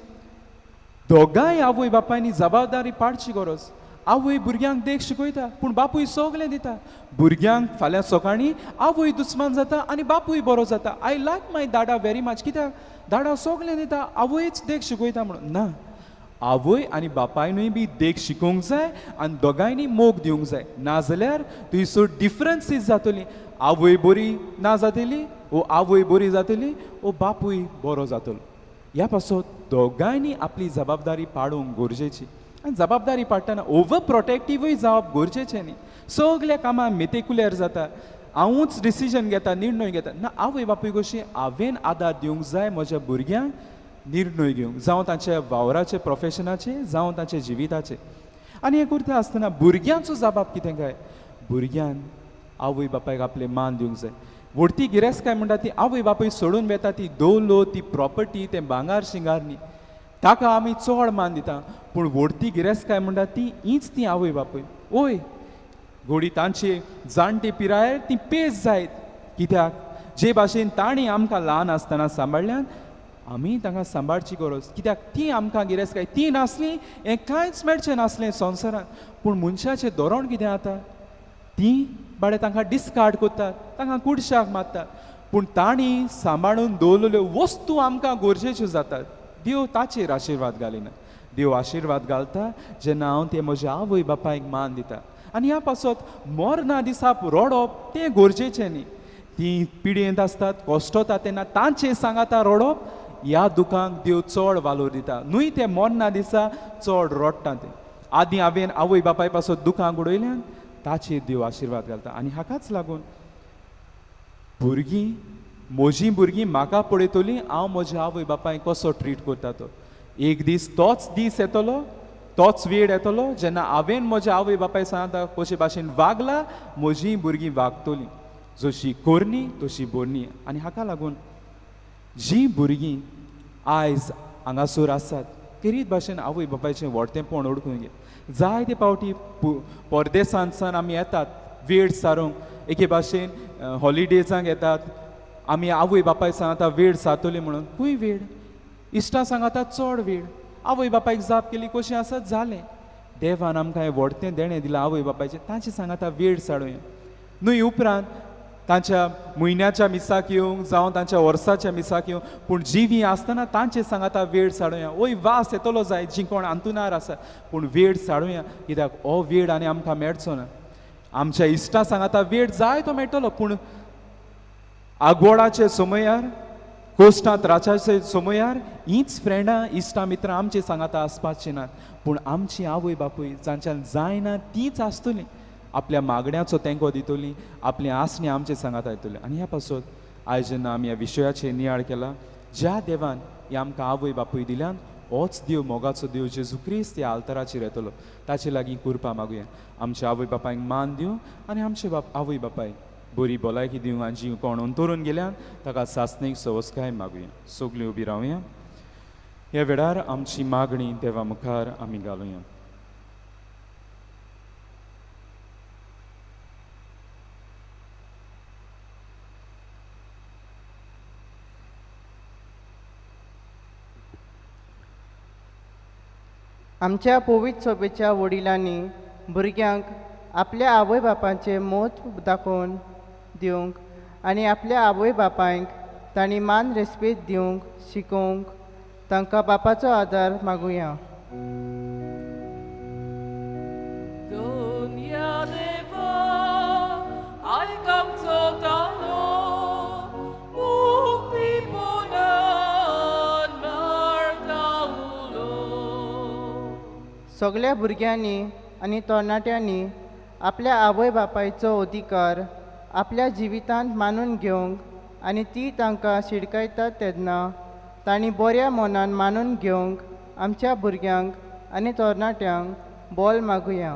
दोगांय आवय बापायनी जबाबदारी पाडची गरज. आवय भुरग्यांक देख शिकयता पूण बापूय सगलें दिता. भुरग्यांक फाल्यां सकाळीं आवय दुस्मान जाता आनी बापूय बरो जाता. आय लायक माय दाडा वेरी मच, कित्याक दाडा सगलें दिता आवयच देख शिकयता म्हणून. ना, आवय आनी बापायनूय बी देख शिकोवंक जाय आनी दोगांयनी मोग दिवंक जाय. नाजाल्यार थंयसर डिफरन्सीस जातली. आवय बरी ना जातली, वो आवय बरी जातली, वो बापूय बरो जातलो. ह्या पासत दोगांयनी आपली जबाबदारी पाडूंक गरजेची. आनी जबाबदारी पडटना ओवर प्रोटेक्टिवूय जावप गरजेचें न्ही. सगल्या कामां मेतिकुलेर जाता, हांवूच डिसिजन घेता, निर्णय घेता. ना, आवय बापूय कशी हांवें आदार दिवंक जाय म्हज्या भुरग्यांक निर्णय घेवंक, जावं तांच्या वावराचे प्रोफेशनाचे जावं तांच्या जिविताचे. आनी हें करता आसतना भुरग्यांचो जबाब कितें काय, भुरग्यान आवय बापायक आपलें मान दिवंक जाय. व्हडती गिरेस्तकाय म्हणटा ती आवय बापूय सोडून वेता, ती दौलो, ती प्रॉपर्टी, तें भांगार शिंगार न्ही, ताका आमी चड मान दिता. पूण व्हडती गिरेस्तकाय म्हणटा ती हीच ती आवय बापूय. ओय, घोडी तांची जाणटी पिरायेर ती पेस जायत, कित्याक जे भाशेन तांणी आमकां ल्हान आसतना सांबाळल्यान आमी तांकां सांबाळची गरज. कित्याक ती आमकां गिरेस्तकाय ती नासली हें कांयच मेळचें नासलें संवसारांत. पूण मनशाचें धोरण कितें जाता, ती बाडे तांकां डिस्कार्ड करतात, तांकां कुडशाक मारतात. पूण तांणी सांबाळून दवरलेल्यो वस्तू आमकां गरजेच्यो जातात. देव ताचेर आशिर्वाद घालिना. देव आशिर्वाद घालता जेन्ना हांव ते म्हज्या आवय बापायक मान दिता. आनी ह्या पासत मरणा दिसा रडप तें गरजेचें न्ही. ती पिडेंत आसतात, कोश्टता तेन्ना तांचे सांगाता रडप, ह्या दुखांक देव चड वालोर दिता. न्हूय ते मरणा दिसा चड रडटा ते. आदीं हांवें आवय बापाय पासत दुखांक उडयल्यान ताचेर देव आशिर्वाद घालता. आनी हाकाच लागून भुरगीं, म्हजीं भुरगीं म्हाका पळयतलीं हांव म्हज्या आवय बापायक कसो ट्रीट करता तो. एक दीस तोच दीस येतलो, तोच वेळ येतलो जेन्ना हांवें म्हज्या आवय बापाय सांगता कशे भाशेन वागला, म्हजीं भुरगीं वागतलीं. जशी कोरनी तशी बोरनी. आनी हाका लागून जीं भुरगीं आयज हांगासर आसात, तेरीच भाशेन आवय बापायचें व्हडटेंपण ओळखूंक घे. जायते पावटी परदेसांत सावन आमी येतात वेळ सारूंक, एके भाशेन हॉलिडेजांक येतात, आमी आवय बापाय सांगता वेळ सारतली म्हणून, खूंय वेळ, इश्टां सांगता चड वेळ, आवय बापायक जाप केली कशें आसत जालें. देवान आमकां हें व्हडटें देणें दिलां आवय बापायचें, तांची सांगता वेळ साडुया. न्हय उपरांत तांच्या म्हयन्याच्या मिसाक येवंक जावं तांच्या वर्साच्या मिसाक येवंक, पूण जिवी आसतना तांचे सांगता वेळ साडुया. वय वास येतलो जाय जी कोण अंतुनार आसा, पूण वेळ साडुया, कित्याक हो वेळ आनी आमकां मेळचो ना. आमच्या इश्टां सांगता वेळ जाय तो मेळटलो, पूण आगोडाचे समयार, कोश्टांत राचाचे समयार हींच फ्रेंडां, इश्टां, मित्रां आमचे सांगता आसपाची नात. पूण आमची आवय बापूय जांच्यान जायना तीच आसतलीं, आपल्या मागण्याचो तेंको दितलीं, आपली आसणी आमचे सांगात येतली. आनी ह्या पासत आयज जेन्ना आमी ह्या विशयाचेर नियाळ केला, ज्या देवान हे आमकां आवय बापूय दिल्यान, होच देव मोगाचो देव जेजू क्रिस्त ह्या आल्ताराचेर येतलो. ताचे लागीं कृपा मागुया. आमच्या आवय बापायक मान दिवं आनी आमचे आवय बापायक बरी भलायकी दिवंक, आनी जी कोण अंतरून गेल्यान ताका सासणीक सवस्काय मागुया. सगलीं उबी रावया. ह्या वेळार आमची मागणी देवा मुखार आमी घालुया. आमच्या पवित्र सभेच्या वडिलांनी भुरग्यांक आपल्या आवय बापायचें म्हत्व दाखोवन दिवंक आनी आपल्या आवय बापायक तांणी मान रेस्पेद दिवंक शिकोवंक तांकां बापाचो आदार मागुया. Dunia deva, alcanzo dano, mukti ponan martaulo. सगळ्या भुरग्यांनी आनी तरणाट्यांनी आपल्या आवय बापायचो अधिकार आपल्या जिवितांत मानून घेवंक आनी ती तांकां शिडकायतात तेन्ना तांणी बऱ्या मनान मानून घेवंक आमच्या भुरग्यांक आनी तरणाट्यांक बोल मागुया.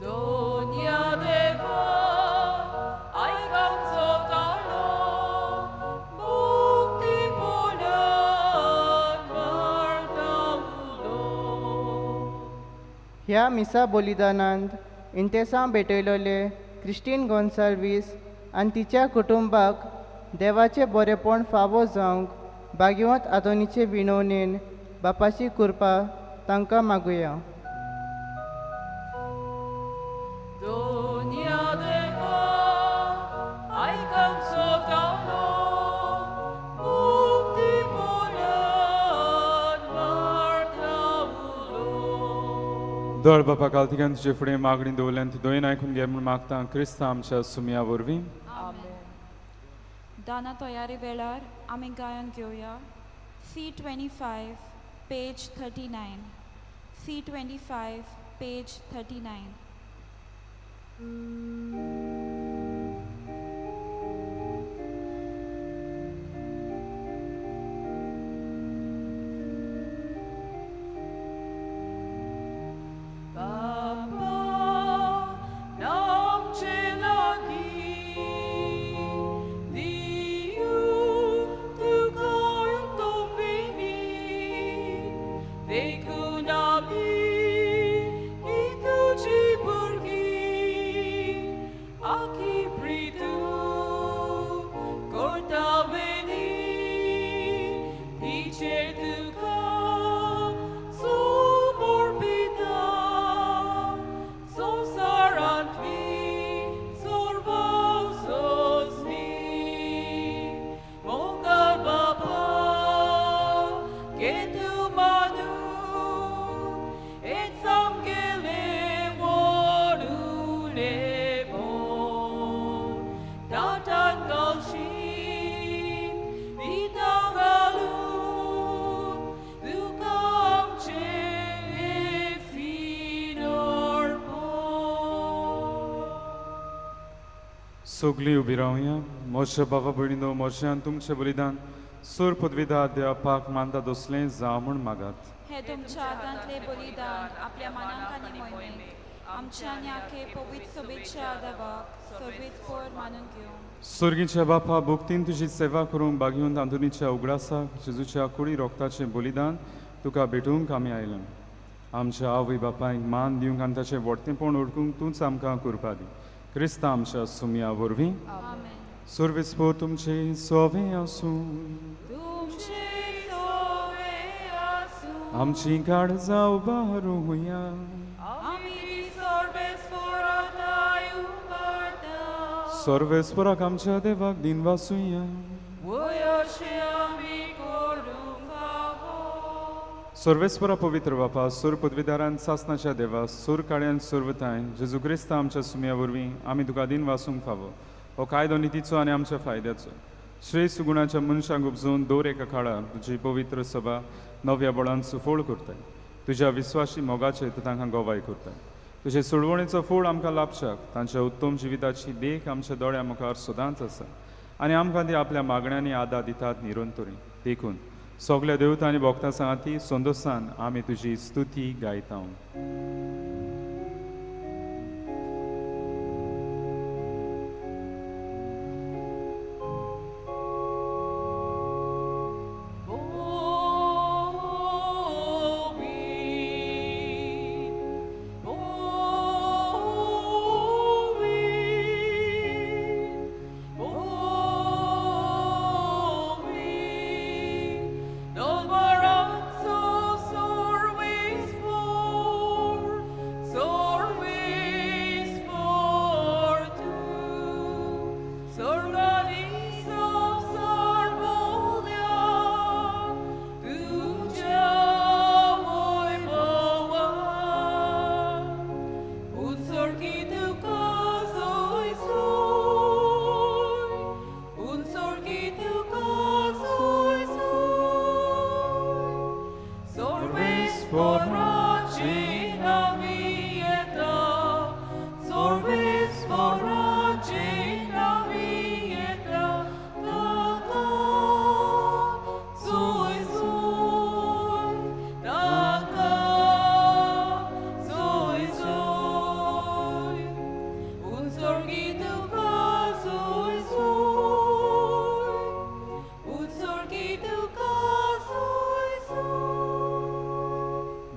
Dunia deva, alcanzo dano, mukti ponan martaulo. ह्या मिसा बलिदानांत इंतेसां भेटयलोले क्रिस्टीन गोन्साल्वीस आनी तिच्या कुटुंबाक देवाचें बरेपण फावो जावंक भाग्यवंत आदोनीचे विणवणेन बापाची कृपा तांकां मागुया. Dunia deva, alcanzo dano, mukti ponan martaulo. दळ बापा कालतिकान तुजे फुडें मागणी दवरल्यान ती दोयन आयकून घे म्हूण मागता क्रिस्त आमच्या सुमया वरवीं. दाना तयारी वेळार आमी गायन घेवया C25 page 39. C25, page 39. Papa, nam celagi, Diu tu kayong tumbini, Deku nabi itu ciburgi, Aki pritu kortaveni, Teacher tu ka sumorbida, Sosarantli sorbososni, Mongkal Bapa, Ketu Manu, Et Samgele Wodu Lebo, Tatan Galshin, Vitangalu, Dukam Che Finorpo. सगळीं उबी रावया मोर्चे बाबा भयणीनो मोर्च्यान तुमचें बलिदान सूर पदवीदा देवपाक मानता दोसलें जावं म्हूण मागात हे तुमच्या हातांतले बलिदान आपल्या मनाक आनी मोहिमेक आमच्या आनी आखे पवित्र सोबेच्या देवाक सर्वेस्पर मानून घेवंक सुर्गीच्या बापा भुक्तीन तुजी सेवा करूंक बागीवन तांदुनीच्या उगडासाक जेजूच्या कुडी रोगताचें बलिदान तुका भेटूंक आमी आयल्या आमच्या आवय बापायक मान दिवंक आनी ताचें व्हडटेपण ओळखूंक तूंच आमकां करपा दी क्रिस्ता आमच्या सुमया वरवीं आमेन सर्वेस्पर तुमचे सोवें आसूं तुमचे सोवे आसूं आमची काळजां उबारूया आमी सर्वेस्पराताय उबारता सर्वेस्पराक आमच्या देवाक दिन वासुया वयशे आमी करूंक फावो सर्वेस्परा पवित्र बापा सूर पदवीदारान सासनाच्या देवा सूर काळ्यान सुरवताय जेजू क्रिस्ता आमच्या सुमया वरवीं आमी तुका दिन वासूंक फावो हो कायदो नितीचो आनी आमच्या फायद्याचो श्रेय सुगुणाच्या मनशांक उपजून दर एका काळार तुजी पवित्र सभा नव्या बळान सुफोळ करताय तुज्या विस्वासी मोगाचेर तूं तांकां गोवाय करताय तुजे सुडवणेचो फूळ आमकां लाभशाक तांच्या उत्तम जिविताची देख आमच्या दोळ्या मुखार सदांच आसा आनी आमकां ती आपल्या मागण्यांनी आदार दितात निरंतरी देखून सगल्या देवतां आनी भक्तां सांगाती संदोसान आमी तुजी स्तुती गायता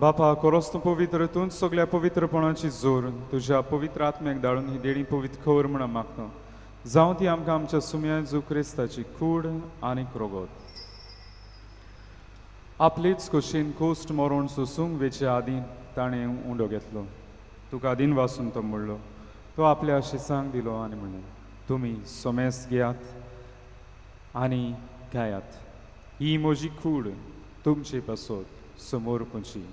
बापा कोरोस्तो पवित्र तूं सगळ्या पवित्रपणाची जोर तुज्या पवित्र आत्म्याक धाडून ही देणी पवित्र खबर म्हणून मागता जावं ती आमकां आमच्या सुम्या जू क्रिस्ताची कूड आनी रोगोत आपलीच खोशेन कोस्ट मरोण सोसूंक वेचे आदीं ताणें उंडो घेतलो तुका आदीन वाचून तो म्हणलो तो आपल्या शिसांक दिलो आनी म्हणलें तुमी सोमेस घेयात आनी गायात ही म्हजी कूड तुमचे पासत समोर खंयची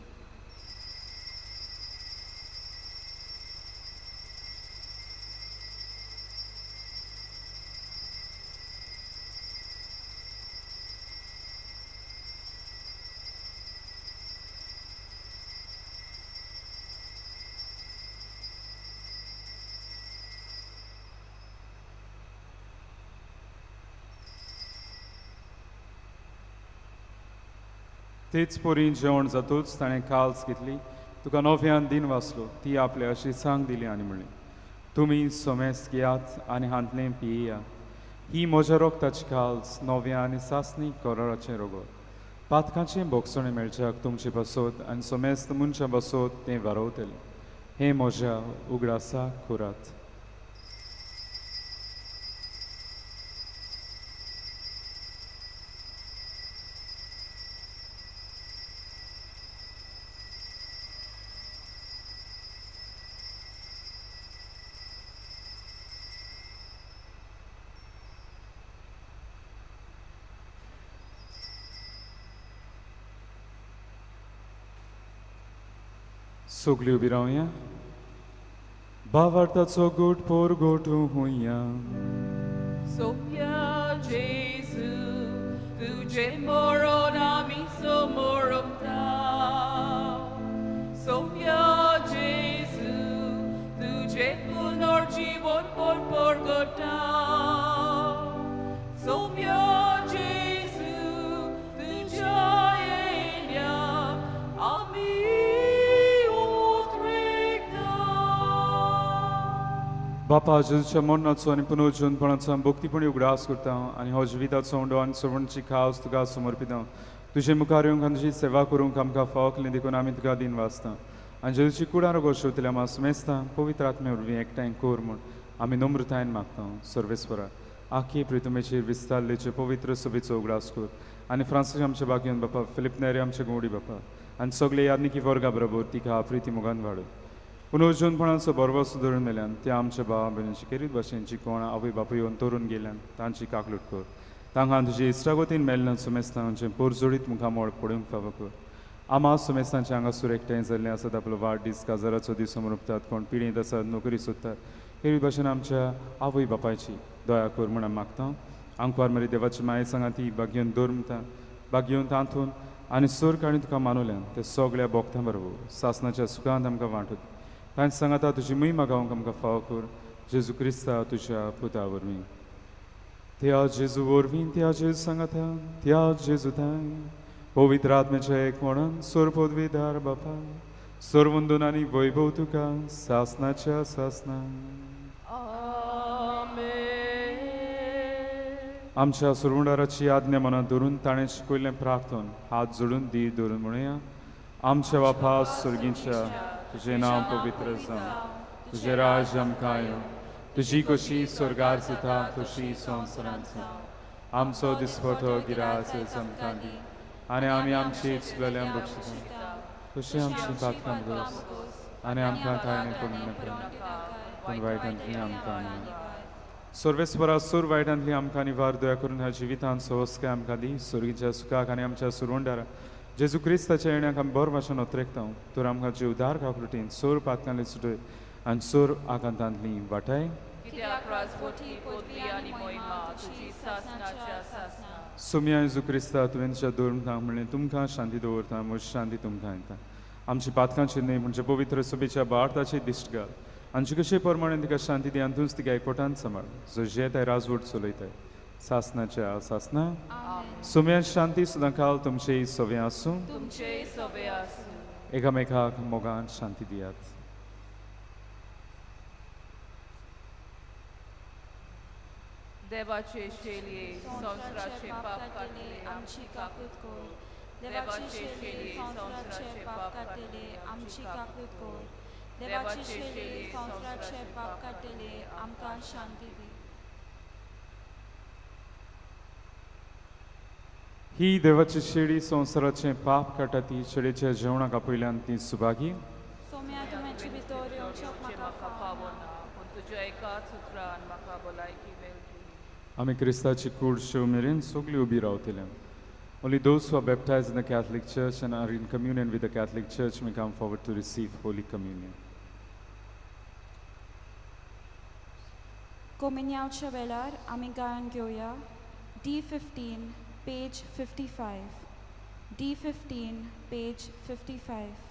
तेच पोरी जेवण जातूच ताणें काल्स घेतली तुका नव्यान दिन वाचलो ती आपल्या अशी सांग दिली आनी म्हणली तुमी सोमेस घेयात आनी हांतलें पियेया ही म्हज्या रोगताची काल्स नव्या आनी सासणी कोराचें रोगो पातकाचें बोगसणें मेळच्याक तुमचे बसोत आनी सोमेस्त मनशां बसोत तें वारोवतलें हें म्हज्या उगडासा कुरात सगळीं उबी रावया भावार्थाचो गोट पोर गोटू हुंया Sophia Jesu, तुझे मोरोन आमी समोरक राव. Sophia Jesu, तुझे पुनर्जीवन परगटाव. Sophia Jesu, तुझ्या येल्या आमी बापा जेजूच्या मरणाचो आनी पुनर्जीवनपणाचो भक्तीपणी उगडास करता आनी हो जिविताचो उंडो आनी सर्वांची खास तुका समर्पिता तुजे मुखार येवंक आनी तुजी सेवा करूंक आमकां फावकलें देखून आमी तुका दिन वाचता आनी जेजूची कुडार गोश्टवतले आमी मेस्ता पवित्र आत्मे वरवीं एकठांय कोर म्हूण आमी नम्रतायेन मागता सर्वेस्वरा आख्खे प्रितमेचेर विस्तारलेचे पवित्र सभेचो उगडास कर आनी फ्रांसीस आमचे बागेन बापा फिलिप नेरे आमचे गोडी बापा आनी सगळे यादनिकी वर्गा बरोबर तिका प्रिती मोगान वाडय पुनर्जीवनपणाचो बरवो सुदारून मेल्यान त्या आमच्या भावा भयणीची केरीत भाशेंची कोण आवय बापूय येवन तोरून गेल्यान तांची काकलूट कर तांकां तुजे इश्टागोतीन मेल्ल्यान सुमेस्तांचे पोरजोडीत मुखामोळ पडूंक फावो कर आमा सुमेस्तांचे हांगासर एकठांय जाल्ले आसात आपलो वाडदीस काजाराचो दीस मनयतात कोण पिडीत आसात नोकरी सोदतात केरीत भाशेन आमच्या आवय बापायची दया कर म्हण मागता आंकवार मरे देवाची माये सांगा ती बागयेवन दवरता बागयेवन तांतून आनी सोर काणी तुका मानवल्यान ते सगळ्या भोगत्यां बरोबर सासणाच्या सुखांत आमकां वांटत तांच सांगाता तुजी महिमा गावंक आमकां फाव कर जेजू क्रिस्ता तुज्या पुता वरवीं त्या जेजू वरवीं त्या जेजू सांगाता त्या जेजू ताय पवित्र आत्म्याच्या एक म्हणून सोर पदवीदार बापा सर्वंदन आनी वैभव तुका सासणाच्या सासना आमच्या सुरवंडाराची आज्ञा मनात धरून ताणें शिकयल्लें प्रार्थन हात जोडून दीर धरून म्हणुया आमच्या बापा सुर्गीच्या तुझे नाव पवित्र जावं तुझे राज आमकां यो तुजी कशी स्वर्गार जाता तशी संवसारांत जावं आमचो दिसपतो गिरास आमकां दी आनी आमी आमची चुकलेल्यांक बक्षिता तशी आमची पातकां दोस आनी आमकां कांय न्ही करूं नाका पूण वायटांतली आमकां सर्वेस्वरा सूर वायटांतली आमकां निवार दया करून ह्या जिवितांत सोवस्काय आमकां दी सुर्गीच्या सुखाक आनी आमच्या सुरवंडारा जेजू क्रिस्ताच्या येण्याक आमी बरो भाशेन ओत्रेकता तर आमकां जीव उदार काकुटीन सोर पातकांतली सुटय आनी सोर आकांतांतली वाटाय सुम्या जेजू क्रिस्ता तुवेंच्या दवरता म्हणलें तुमकां शांती दवरता म्हजी शांती तुमकां येता आमची पातकांची न्हय म्हणजे पवित्र सभेच्या बार्थाची दिश्ट घाल आमचे कशे प्रमाणे तिका शांती दी आनी तूंच तिका एकवटान सांबाळ जो जे ते राजवट चलयताय सासनाच्या सासना सुम्या शांती सुद्दां काल तुमचे सवे आसूं एकामेकाक मोगान शांती दियात देवाचे शेलये संवसाराचे पाप काटले आमची काकूत कोर देवाचे शेलये संवसाराचे पाप काटले आमची काकूत कोर देवाचे शेलये संवसाराचे पाप काटले आमकां शांती दी ही देवाची शेळी संवसाराचे पाप काटा ती शेळेच्या जेवणाक आपयल्यान ती सुभागी सोम्या तुमची भितर येवचोक म्हाका फावो ना पूण तुज्या एकाच उतरान म्हाका भलायकी मेळटली आमी क्रिस्ताची कूड शेव मेरेन सगळीं उबी रावतले Only those who are baptized in the Catholic Church and are in communion with the Catholic Church may come forward to receive Holy Communion. कोमिन्यावच्या वेळार आमी गायन घेवया D15 page 55 D15 page 55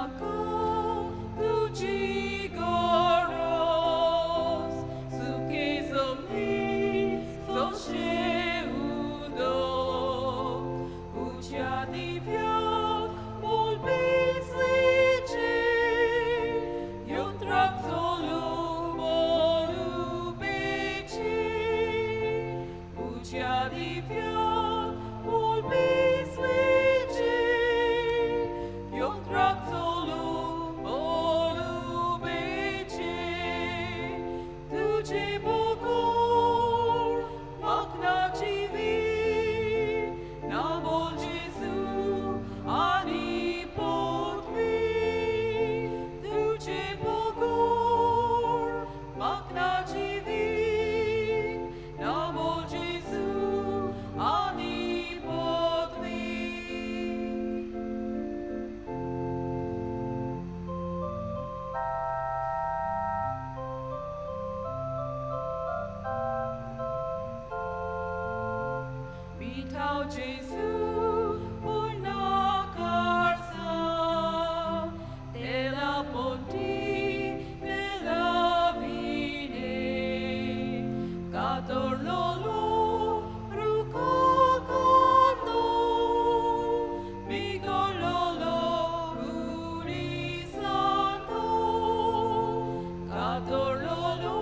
म्हाका तुजी गरज सुखे जमनी सोशे उदक उज्या दिव्याक मोलबिसलीचे युत्राक सोलून बोलुबेची उज्या दिव्याक मोलबिसलीचे युत्राक सोलून बोलुबेची तुझे बोगोर म्हाका जिवी ना बोल जेजू आनी पोतवी तुझे बोगोर म्हाका जिवी ना बोल जेजू आनी पोतवी Vitał Jezu, una carza, della ponti, della vine, cadorlolo, rucocando, migololo, unisando, cadorlolo,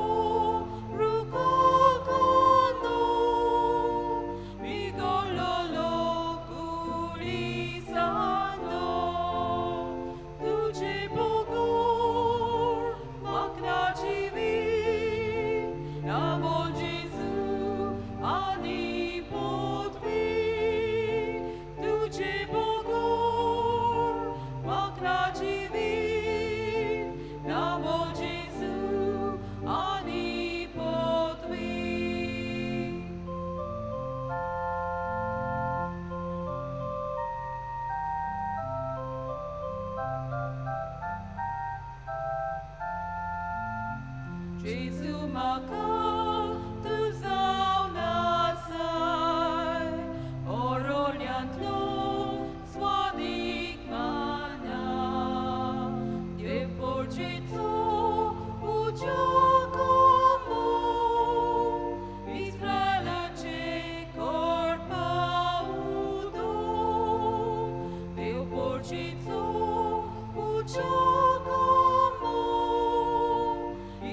rucocando, migololo, unisando, tuझे bogor, magna jivi, namo Jesu, ani potvi, tuझे bogor, magna jivi, namo Jesu, ani potvi. Jesu म्हाका तू जावन आसाय ओरोण्यांतलो स्वादीक माना देवपोरचेचो उजो इस्रायलाचे कोरपा उदो देवपोरचेचो उजो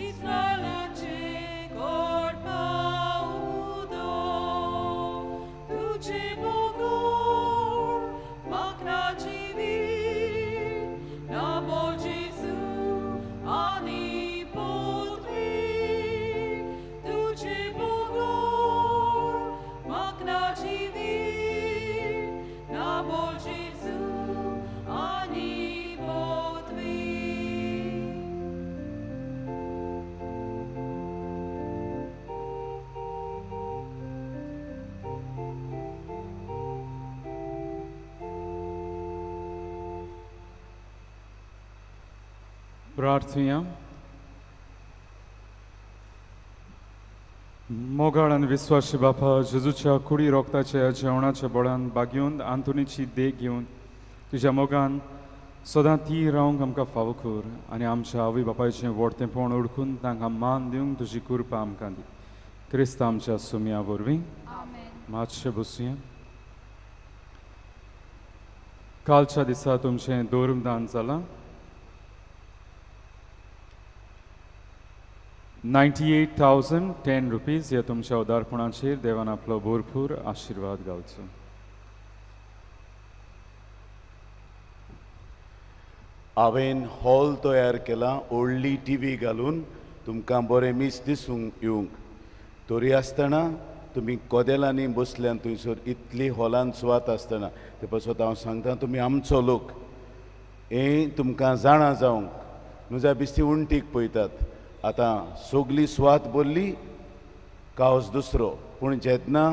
इस्रायलाचे कोरपा उदो तुझे बोगोर म्हाका जिवी नामो जेजू आनी पोतवी तुझे बोगोर म्हाका जिवी नामो जेजू आनी पोतवी. प्रार्थूया. मोगाळ आनी विस्वासी बापा जेजूच्या कुडी रोगताच्या जेवणाच्या बळान बागेवन आंतुनीची देख घेवन तुज्या मोगान सदां ती रावंक आमकां फावो कर आनी आमच्या आवय बापायचें व्हडतेंपण ओळखून तांकां मान दिवंक तुजी कृपा आमकां दी. क्रिस्त आमच्या सुमया वरवीं मातशें बसूया. कालच्या दिसा तुमचें दोरमदान जालां. 98,010 रुपीज ह्या तुमच्या उदारपणाचेर देवान आपलो भरपूर आशिर्वाद घालचो. हांवें हॉल तयार केला व्हडली टीव्ही घालून तुमकां बरें मीस दिसूंक येवंक. तरी आसतना तुमी कोदेलांनी बसल्यान थंयसर इतली हॉलान सुवात आसतना ते पासत हांव सांगता तुमी आमचो लोक हें तुमकां जाणा जावंक नुजा बिस्ती उंटीक पळयतात. आतां सगली सुवात भरली कावस दुसरो पूण जेन्ना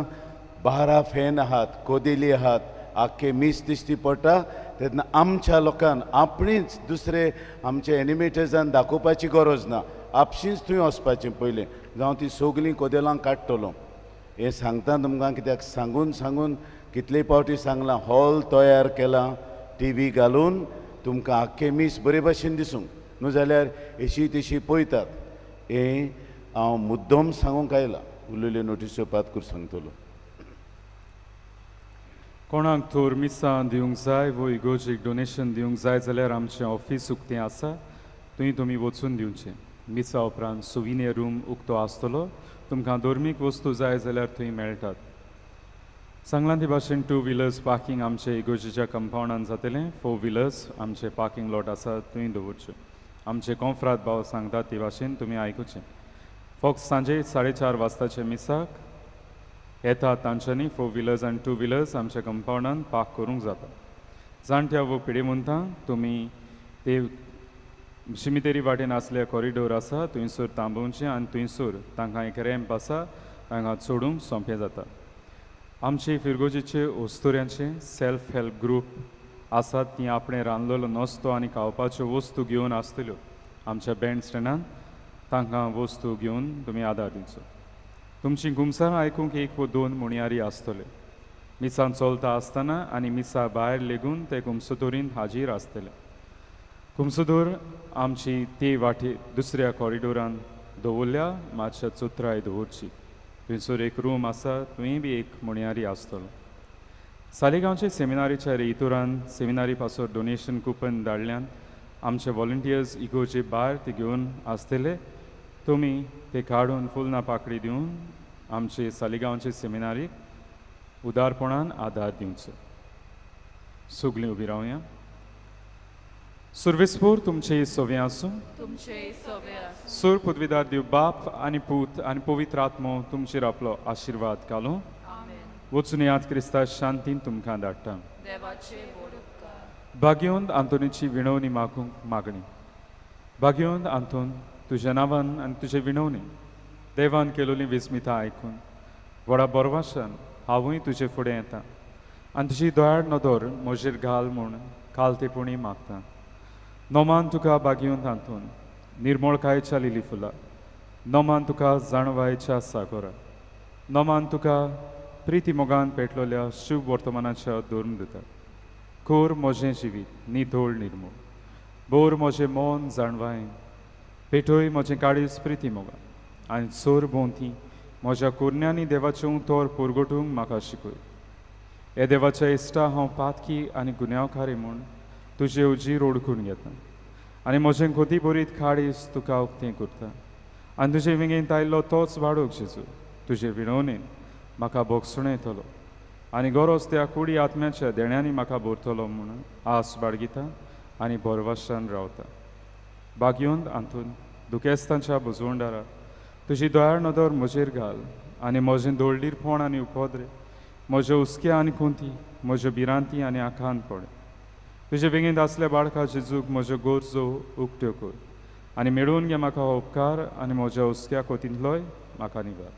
12 फॅन आहात कोदेली आहात आख्खे मीस दिश्टी पडटा तेन्ना आमच्या लोकांक आपणीच दुसरे आमचे एनिमेटर्जान दाखोवपाची गरज ना. आपशींच थंय वचपाचें पयलें जावं ती सगलीं कोदेलां काडटलो. हें सांगता तुमकां कित्याक सांगून सांगून कितले फावटी सांगलां हॉल तयार केला टीव्ही घालून तुमकां आख्खे मीस बरे भाशेन दिसूंक न्हू जाल्यार अशी तशी पळयतात हें हांव मुद्दम सांगूंक आयला उरलेल्यो नोटीसो पात करून सांगतलो कोणाक थोर मिसां दिवंक जाय वो इगोर्जेक डोनेशन दिवंक जाय जाल्यार आमचें ऑफिस उक्तें आसा थंय तुमी वचून दिवचें मिसा उपरांत सुविनियर रूम उक्तो आसतलो तुमकां धर्मीक वस्तू जाय जाल्यार थंय मेळटात सांगलां ते भाशेन 2 व्हिलर्स पार्किंग आमचे इगोर्जेच्या कंपाउंडान जातलें 4 व्हिलर्स आमचे पार्किंग लॉट आसा थंय दवरचे आमचे कॉन्फ्रात भाव सांगतात ते भाशेन तुमी आयकुचें फक्त सांजे 4:30 वाजताचे मिसाक येतात तांच्यांनी 4 व्हिलर्स आनी 2 व्हिलर्स आमच्या कंपाउंडान पार्क करूंक जाता जाणट्या वो पिढी म्हणटा तुमी ते शिमितेरी वाटेन आसले कॉरिडोर आसा थंयसर थांबोवचें आनी थंयसर तांकां एक रॅम्प आसा हांगा चडूंक सोंपें जाता आमचे फिरगोजेचे ओस्तोऱ्यांचे सेल्फ हेल्प ग्रूप आसात ती आपणे रांदलेलो नस्तो आनी खावपाच्यो वस्तू घेवन आसतल्यो आमच्या बँड स्टँडान तांकां वस्तू घेवन तुमी आदार दिवचो तुमची घुमसां आयकूंक 1 वा 2 मुणयारी आसतले मिसां चलता आसतना आनी मिसा भायर लेगून ते घुमसोतोरीन हाजीर आसतले घुमसोतोर आमची ते वाटे दुसऱ्या कॉरिडोरान दवरल्या मातशें चुत्राय दवरची थंयसर एक रूम आसा थंय बी एक मुणयारी आसतलो सालिगांवचे सेमिनारीच्या रेतुरान सेमिनारी पासो डोनेशन कुपन धाडल्यान आमचे वॉलंटियर्स इगोचे भायर ते घेवन आसतले तुमी ते काडून फुलना पाकळी दिवन आमचे सालिगांवचे सेमिनारीक उदारपणान आदार दिवचो सगळीं उबी रावया सुर्वेस्पोर तुमचे सोवे आसूं तुमचे सवे सूर पदवीदार दिव बाप आनी पूत आनी पवित्र आत्मो तुमचेर आपलो आशिर्वाद घालूं आमेन वचून याद क्रिस्ता शांतीन तुमकां धाडटा देवाचे बोड उपकार भाग्योंत आंतोनीची विणवणी मागूंक मागणी भाग्योंत आंतोन तुज्या नांवान आनी तुजे विणवणी देवान केलोली विस्मिता आयकून व्हडा बोरवाशान हांवूय तुजे फुडें येता आनी तुजी दोयाड नदर म्हजेर घाल म्हूण कालतेपणी मागता नोमान तुका भाग्योंत आंतून निर्मळकायेच्या लिली फुलां नोमान तुका जाणवायेच्या सागोरा नोमान तुका प्रिती मोगान पेटलोल्या शुभ वर्तमानाच्या धरून दिता कोर म्हजें जिवीत नितोळ निर्मूळ बोर म्हजें मौन जाणवाय पेटोय म्हजें काळीज प्रिती मोगा आनी चोर भोंवती म्हज्या कुरण्यांनी देवाचें तोर पुरगोटूंक म्हाका शिकय हे देवाच्या इश्टा हांव पातकी आनी गुन्यांवकारी म्हूण तुजे उजीर ओळखून घेता आनी म्हजें खोती बरीत काळीज तुका उक्तें करता आनी तुजे विंगेंत आयिल्लो तोच वाडोक जेजू तुजे विणवणेन म्हाका भोगसणो येतलो आनी गरज त्या कुडी आत्म्याच्या देण्यांनी म्हाका भरतलो म्हूण आस बाळगिता आनी बोरवाशान रावता भाग्योंत आंतून दुखेस्तांच्या बुजवंडारा तुजी दोयाळ नदर म्हजेर घाल आनी म्हजें दोळडीरपण आनी उपद्रे म्हज्या उस्क्या आनी कुंती म्हज्यो भिरांती आनी आखांत पड तुजे विंगेंत आसल्या बाळका जेजूक म्हज्यो गरजो उक्त्यो कर आनी मेळून घे म्हाका हो उपकार आनी म्हज्या उस्क्या कोतींतलोय म्हाका निवार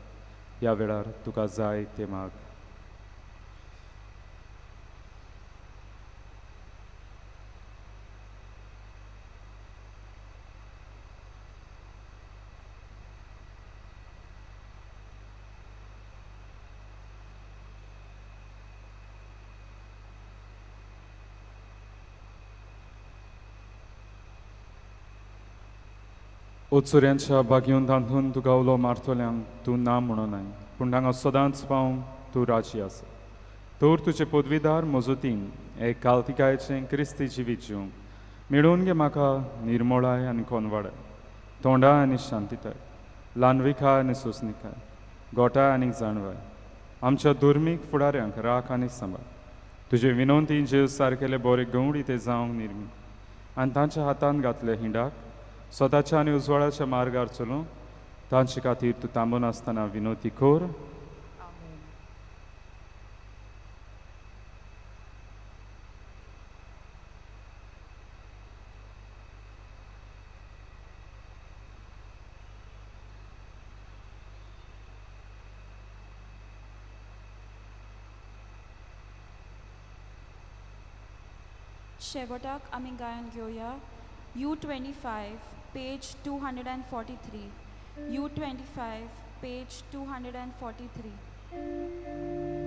ह्या वेळार तुका जाय ते माग ओचुऱ्यांच्या बागेऊन तांतून तुका उलो मारतल्यांक तूं ना म्हणून पूण हांगा सदांच पावूंक तूं राजी आसा तर तुजे पदवीदार मजतीन हे कालतिकायेचें क्रिस्ती जिवीत जिवंक मेळून घे म्हाका निर्मळाय आनी कोनवाडाय तोंडाय आनी शांतीताय ल्हानविकाय आनी सोंसणिकाय गोठाय आनी जाणवाय आमच्या धर्मीक फुडाऱ्यांक राख आनी सांबाळ तुजे विनोवती जेव सारकेले बरे गवडी ते जावंक निर्मी आनी तांच्या हातान घातले हिंडाक स्वताच्या आनी उजवाडाच्या मार्गार चलूंक तांचे खातीर तूं थांबून आसतना विनोती कोर आमेन शेवटाक आमी गायन घेवया U25 पेज 243 U25 पेज 243